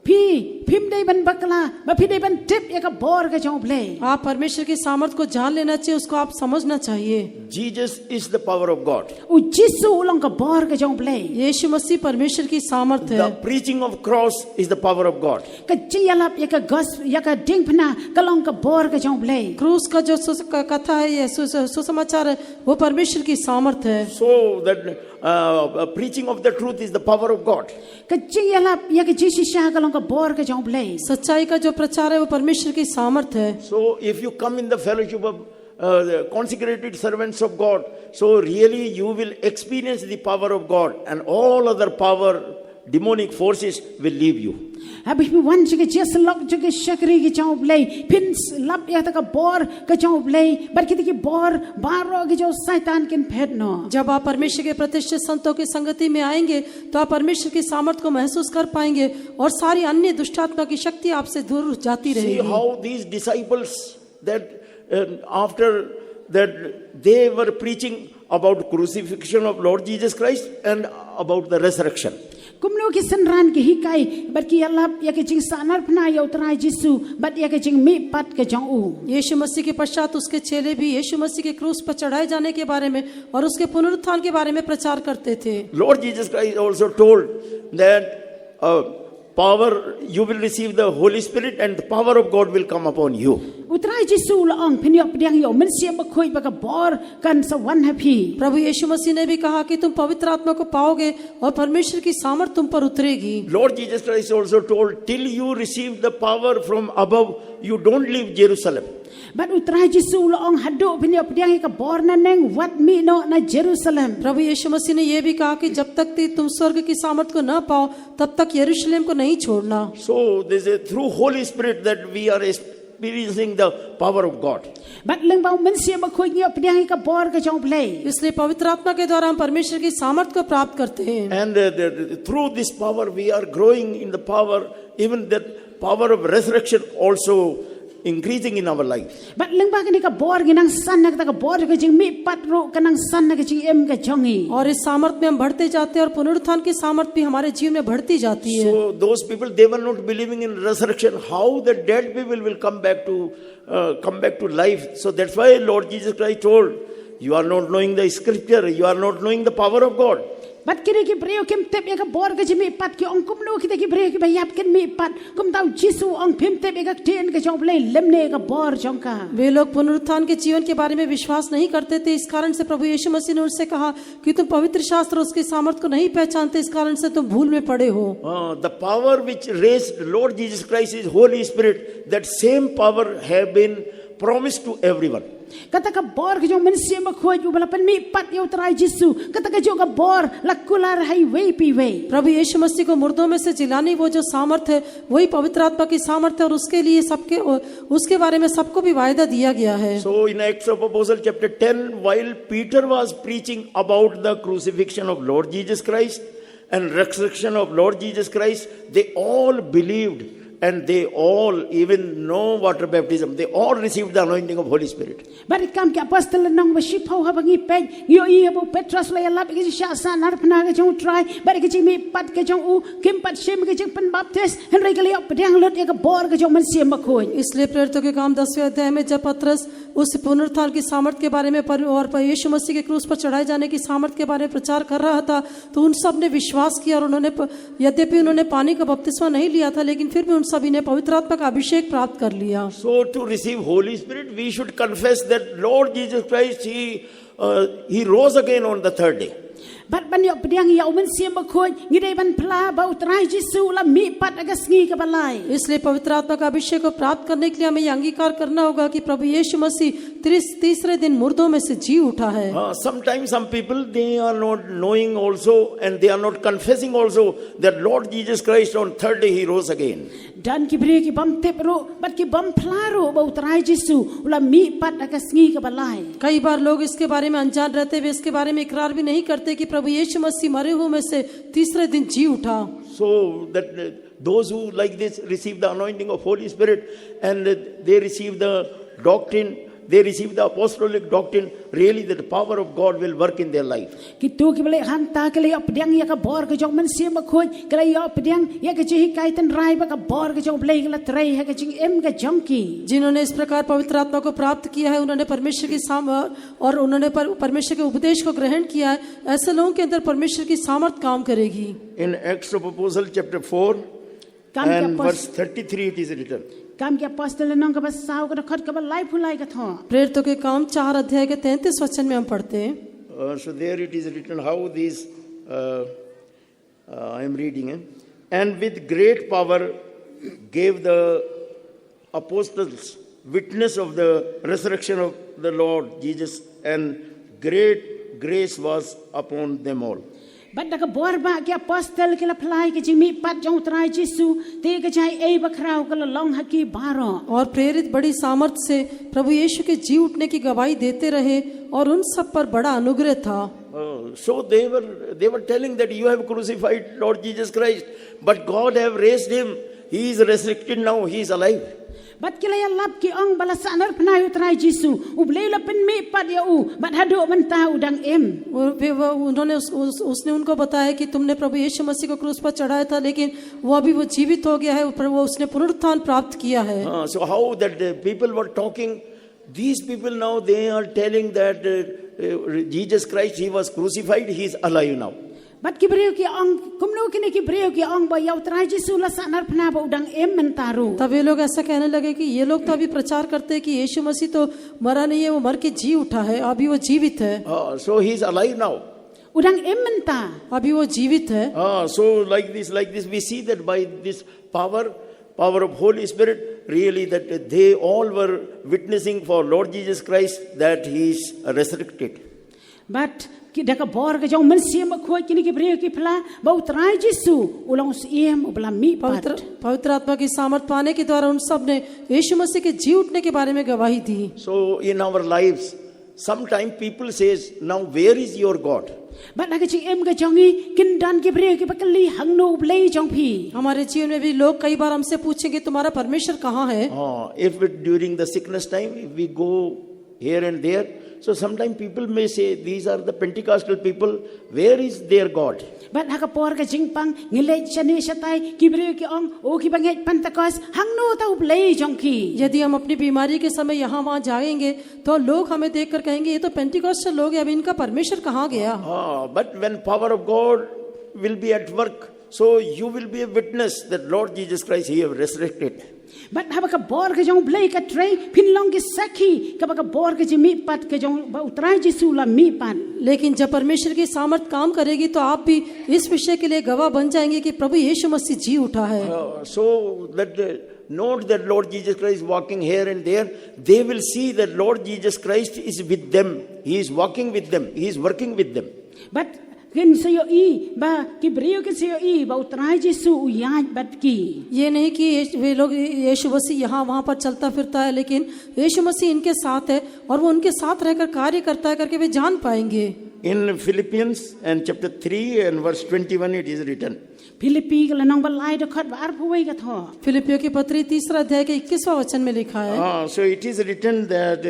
Pi Pim de ban bakla, but Pi de ban tip yaka bor ka jong play. आप परमेश्वर की सामर्थ को जान लेना चाहिए, उसको आप समझना चाहिए। Jesus is the power of God. U Jisu ulang ka bor ka jong play. यीशु मसीह परमेश्वर की सामर्थ है। The preaching of cross is the power of God. Ka chiyalap yaka gos yaka ding phna kalong ka bor ka jong play. क्रूस का जो कथा है, ये सुसमाचार है, वो परमेश्वर की सामर्थ है। So that preaching of the truth is the power of God. Ka chiyalap yaka jisisha kalong ka bor ka jong play. सच्चाई का जो प्रचार है वो परमेश्वर की सामर्थ है। So if you come in the fellowship of the consecrated servants of God, so really you will experience the power of God, and all other power, demonic forces will leave you. Habis mi wan chike jes lok chike shakri ki jong play. Pin lap ya ta ka bor ka jong play. Bar kiti ki bor baro ki jo saitan kin phet no. जब आप परमेश्वर के प्रतिष्ठित संतों की संगति में आएंगे तो आप परमेश्वर की सामर्थ को महसूस कर पाएंगे और सारी अन्य दुष्टात्मा की शक्ति आपसे दूर जाती See रहेगी। how these disciples that after that they were preaching about crucifixion of Lord Jesus Christ and about the resurrection. Kumno ki sanran ki hikai bar ki alap ya ki jing sanar phna ya utrai Jisu bat ya ki jing mi pat ka jong u. यीशु मसीह के पश्चात उसके चेले भी यीशु मसीह के क्रूस पर चढ़ाए जाने के बारे में और उसके पुनरुत्थान के बारे में प्रचार करते थे। Lord Jesus Christ also told that power, you will receive the Holy Spirit and the power of God will come upon you. Utrai Jisu la ong phin yok pdiang yo men sia ba khoi ba ka bor kan sa wan happy. प्रभु यीशु मसीह ने भी कहा कि तुम पवित्र आत्मा को पाओगे और परमेश्वर की सामर्थ तुम पर उतरेगी। Lord Jesus Christ also told, till you receive the power from above, you don't leave Jerusalem. Bat utrai Jisu la ong hado phin yok pdiang ka bor na neng wat mi no na Jerusalem. प्रभु यीशु मसीह ने यह भी कहा कि जब तक तुम स्वर्ग की सामर्थ को न पाओ तब तक यरूशलेम को नहीं छोड़ना। So this is through Holy Spirit that we are experiencing the power of God. Bat leng bau men sia ba khoi yok pdiang ka bor ka jong play. इसलिए पवित्र आत्मा के द्वारा हम परमेश्वर की सामर्थ को प्राप्त करते हैं। And through this power we are growing in the power, even that power of resurrection also increasing in our life. Bat leng ba ka ni ka bor ginang san na ka bor ka jing mi pat ro kanang san na ka jing em ka jongi. और इस सामर्थ में हम बढ़ते जाते हैं और पुनरुत्थान की सामर्थ भी हमारे जीवन में बढ़ती जाती है। So those people, they were not believing in resurrection. How the dead people will come back to life? So that's why Lord Jesus Christ told, you are not knowing the scripture, you are not knowing the power of God. Bat kiri ki breo kim tep ya ka bor ka jing mi pat ki ong kum no kita ki breo ki bayap ken mi pat kum tau Jisu ong phim tep ya ka ten ka jong play lemne ka bor jong ka. वे लोग पुनरुत्थान के जीवन के बारे में विश्वास नहीं करते थे। इस कारण से प्रभु यीशु मसीह ने उनसे कहा कि तुम पवित्र शास्त्र उसकी सामर्थ को नहीं पहचानते, इस कारण से तुम भूल में पड़े हो। The power which raised Lord Jesus Christ is Holy Spirit. That same power have been promised to everyone. Kata ka bor ka jong men sia ba khoi u bala pen mi pat ya utrai Jisu. Kata ka jo ka bor la kular hai way pi way. प्रभु यीशु मसीह को मुर्दों में से जिलाने वो जो सामर्थ है वही पवित्र आत्मा की सामर्थ है और उसके लिए सबके उसके बारे में सबको भी वायदा दिया गया है। So in Acts of Apostles chapter 10, while Peter was preaching about the crucifixion of Lord Jesus Christ and resurrection of Lord Jesus Christ, they all believed. And they all even know water baptism. They all received the anointing of Holy Spirit. Bari kam ki apostol nong ba shipho ha bangi pe yo I bo Petrus la yalap ki sha sa nar phna ka jong try bari ki mi pat ka jong u kim pat sim ka jong pen baptist henry ka le pdang lot ya ka bor ka jong men sim ba khoi. इसलिए प्रेरितों के काम 10वें अध्याय में जब पतरस उस पुनरुत्थान की सामर्थ के बारे में और यीशु मसीह के क्रूस पर चढ़ाए जाने की सामर्थ के बारे में प्रचार कर रहा था तो उन सब ने विश्वास किया और उन्होंने यद्यपि उन्होंने पानी का बपतिस्मा नहीं लिया था लेकिन फिर भी उन सभी ने पवित्र आत्मा का अभिषेक प्राप्त कर लिया। So to receive Holy Spirit, we should confess that Lord Jesus Christ, He rose again on the third day. Bat ban yo pdang ya men sim ba khoi ngi dei ban pla ba utrai Jisu la mi pat aga sngi ka balai. इसलिए पवित्र आत्मा का अभिषेक को प्राप्त करने के लिए हमें अंगीकार करना होगा कि प्रभु यीशु मसीह तीसरे दिन मुर्दों में से जी उठा है। Sometimes some people, they are not knowing also and they are not confessing also that Lord Jesus Christ on third day He rose again. Dan ki bre ki bam tep ro bat ki bam pla ro ba utrai Jisu la mi pat aga sngi ka balai. कई बार लोग इसके बारे में अनजान रहते हुए इसके बारे में इकरार भी नहीं करते कि प्रभु यीशु मसीह मरे हुए में से तीसरे दिन जी उठा। So that those who like this receive the anointing of Holy Spirit and they receive the doctrine they receive the apostolic doctrine, really the power of God will work in their life. Ki tu ki balik hanta ke le pedang ya ka bor ke jong men sim khoi ke le ya pedang ya ke chi kai tan rai ba ka bor ke jong blei ke la trei ha ke ching em ke jong ki. जिन्होंने इस प्रकार पवित्र आत्मा को प्राप्त किया है, उन्होंने परमेश्वर की और उन्होंने परमेश्वर के उपदेश को ग्रहण किया है, ऐसे लोगों के अंदर परमेश्वर की सामर्थ काम करेगी. In Acts of Apostles chapter 4 Kam ke and apos- verse 33 it is written. Kam ke apostol nong ka ba saw ka khot ka ba lai phulai ka tho. प्रेरितों के काम 4 अध्याय के 33 वचन में हम पढ़ते हैं. So there it is written how these, I am reading, and with great power gave the apostles witness of the resurrection of the Lord Jesus, and great grace was upon them all. Bat da ka bor ba ke apostol ke la phlai ke ching mi pat jong trai jisu te ke chai ei ba khrau ka la long ha ki baro. और प्रेरित बड़ी सामर्थ से प्रभु यीशु के जी उठने की गवाही देते रहे और उन सब पर बड़ा अनुग्रह था. So they were telling that you have crucified Lord Jesus Christ, but God have raised him. He is resurrected now. He is alive. Bat ke la ya lap ki ong bala sanar phnai utrai jisu u blei la pen mi pat ya u bat hadu man ta udang em. उन्होंने उसने उनको बताया कि तुमने प्रभु यीशु मसीह को क्रूस पर चढ़ाया था, लेकिन वो अभी वो जीवित हो गया है, वो उसने पुनरुत्थान प्राप्त किया है. So how that people were talking, these people now they are telling that Jesus Christ, he was crucified, he is alive now. Bat ki breu ki ong kumno ki ne ki breu ki ong ba ya utrai jisu la sanar phna ba udang em man taru. तब ये लोग ऐसा कहने लगे कि ये लोग तो अभी प्रचार करते हैं कि यीशु मसीह तो मरा नहीं है, वो मर के जी उठा है, अभी वो जीवित है. So he is alive now. Udang em man ta. अभी वो जीवित है. So like this we see that by this power of Holy Spirit, really that they all were witnessing for Lord Jesus Christ that he is resurrected. Bat ki da ka bor ke jong men sim khoi ki ne ki breu ki phla ba utrai jisu ulong sim ubla mi pat. पवित्र आत्मा की सामर्थ पाने के द्वारा उन सब ने यीशु मसीह के जी उठने के बारे में गवाही दी. So in our lives, sometimes people says, now where is your God? Bat la ke ching em ke jongi kin dan ki breu ki bakali hang no blei jong phi. हमारे जीवन में भी लोग कई बार हमसे पूछेंगे तुम्हारा परमेश्वर कहाँ है. If during the sickness time, if we go here and there, so sometimes people may say, these are the Pentecostal people, where is their God? Bat ha ka por ke ching pang ngile chani satai ki breu ki ong o ki bangai Pentecost hang no ta blei jong ki. यदि हम अपनी बीमारी के समय यहाँ वहाँ जाएंगे तो लोग हमें देखकर कहेंगे ये तो पेंटिकॉस्टल लोग हैं, अभी इनका परमेश्वर कहाँ गया. But when power of God will be at work, so you will be a witness that Lord Jesus Christ, he have resurrected. Bat ha ka bor ke jong blei ka trei phin long ki sakhi ka ba ka bor ke mi pat ke jong ba utrai jisu la mi pat. लेकिन जब परमेश्वर की सामर्थ काम करेगी तो आप भी इस विषय के लिए गवाह बन जाएंगे कि प्रभु यीशु मसीह जी उठा है. So that note that Lord Jesus Christ is walking here and there, they will see that Lord Jesus Christ is with them. He is walking with them. He is working with them. Bat kin sayo I ba ki breu ke sayo I ba utrai jisu u ya bat ki. ये नहीं कि वे लोग यीशु मसीह यहाँ वहाँ पर चलता फिरता है, लेकिन यीशु मसीह इनके साथ है और वो उनके साथ रहकर कार्य करता है करके वे जान पाएंगे. In Philippians and chapter 3 and verse 21 it is written. Philippi ke la nong ba lai da khat ba ar phuai ka tho. फिलिपियों की पत्री 3 अध्याय के 21वां वचन में लिखा है. So it is written that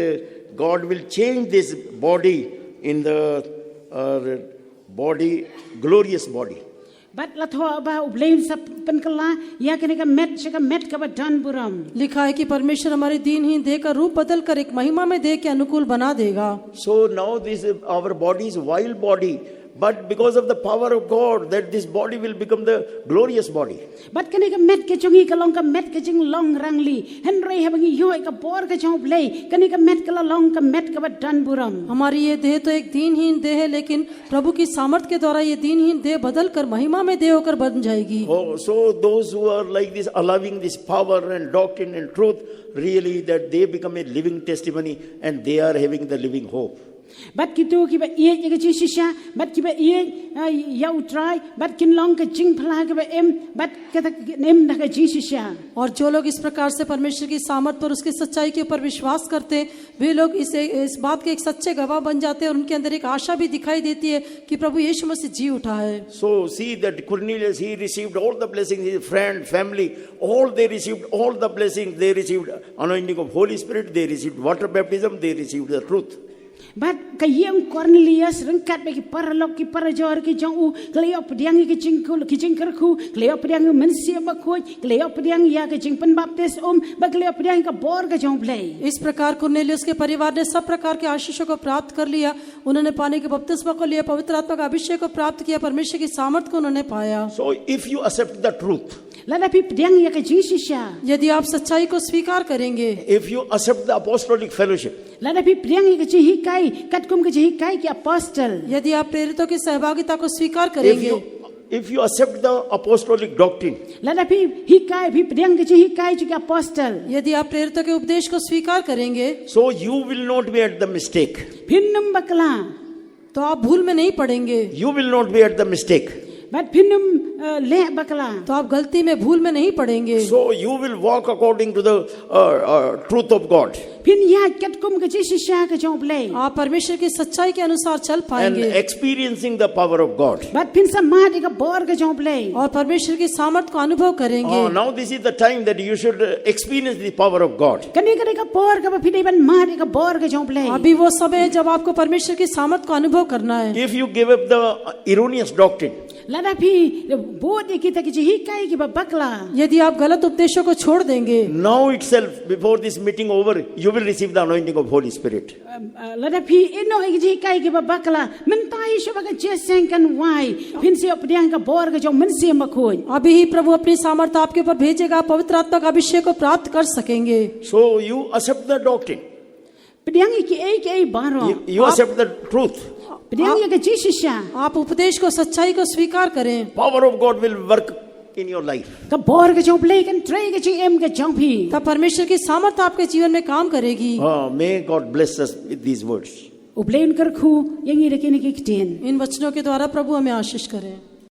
God will change this body in the body, glorious body. Bat la tho ba ublei sa pen kala ya ke ne ka met ka ba dan buram. लिखा है कि परमेश्वर हमारी दीनहीन देह का रूप बदल कर एक महिमा में देह के अनुकूल बना देगा. So now this our body is wild body, but because of the power of God, that this body will become the glorious body. Bat ke ne ka met ke chongi ka long ka met ke jing long rangli henry ha bangi yo ka bor ka chong blei ke ne ka met ka la long ka met ka ba dan buram. हमारी ये देह तो एक दीनहीन देह है, लेकिन प्रभु की सामर्थ के द्वारा ये दीनहीन देह बदल कर महिमा में देह होकर बन जाएगी. So those who are like this, allowing this power and doctrine and truth, really that they become a living testimony and they are having the living hope. bat kitu ki ba ye ke chi shisha bat ki ba ye ya utrai bat kin long ke ching phla ke ba em bat ke nem na ke chi shisha. और जो लोग इस प्रकार से परमेश्वर की सामर्थ पर उसकी सच्चाई के ऊपर विश्वास करते हैं वे लोग इस बात के एक सच्चे गवाह बन जाते हैं और उनके अंदर एक आशा भी दिखाई देती है कि प्रभु यीशु मसीह जी उठा है. So see that Cornelius, he received all the blessings, his friend, family, all they received all the blessings. They received anointing of Holy Spirit, they received water baptism, they received the truth. Bat kayeng Cornelius rengkat bagi paralok ki parajor ki jong u kleo pediang ki cingkul ki cingkerku kleo pediang mensia bakoi kleo pediang ya ki cing penbaptis ba kleo pediang ka bor ka jong play. इस प्रकार कुरनेलियुस के परिवार ने सब प्रकार के आशीषों को प्राप्त कर लिया. उन्होंने पानी के बपतिस्मा को लिया, पवित्र आत्मा का अभिषेक को प्राप्त किया, परमेश्वर की सामर्थ को उन्होंने पाया. So if you accept the truth, Ladapi pediang ya ka jisisha. यदि आप सच्चाई को स्वीकार करेंगे, if you accept the apostolic fellowship, Ladapi pediang ya ka jihikai katkum ka jihikai ki apostle. यदि आप प्रेरितों की सहभागिता को स्वीकार करेंगे, if you accept the apostolic doctrine, Ladapi hikai bhi pediang ka jihikai ki apostle. यदि आप प्रेरितों के उपदेश को स्वीकार करेंगे, so you will not be at the mistake. Pinnum bakla. तो आप भूल में नहीं पड़ेंगे. You will not be at the mistake. Bat pinnum leh bakla. तो आप गलती में भूल में नहीं पड़ेंगे. So you will walk according to the truth of God. Pin ya katkum ka jisisha ka jong play. आप परमेश्वर की सच्चाई के अनुसार चल And पाएंगे experiencing the power of God. Bat pin sa mat ka bor ka jong play. और परमेश्वर की सामर्थ को अनुभव करेंगे. Now this is the time that you should experience the power of God. Kani kani ka bor ka ba pidai ban mat ka bor ka jong play. अभी वो समय है जब आपको परमेश्वर की सामर्थ को अनुभव करना है. If you give up the erroneous doctrine, Ladapi bod kita ki jihikai ki ba bakla. यदि आप गलत उपदेशों को छोड़ देंगे, now itself before this meeting over, you will receive the anointing of Holy Spirit. Ladapi ino ki jihikai ki ba bakla. Mentai syo ba ka jeseng kan wai. Pin si opdiang ka bor ka jong mensi makoi. अभी ही प्रभु अपनी सामर्थ आपके ऊपर भेजेगा, पवित्र आत्मा का अभिषेक को प्राप्त कर सकेंगे. So you accept the doctrine. Pediang ki ei baro. You accept the truth. Pediang ya ka jisisha. आप उपदेश को, सच्चाई को स्वीकार करें. Power of God will work in your life. Ka bor ka jong play kan tray ka jing em ka jong pi. तब परमेश्वर की सामर्थ आपके जीवन में काम करेगी. May God bless us with these words. Ublain karku yang ira kini ki ktin. इन वचनों के द्वारा प्रभु हमें आशीष करें.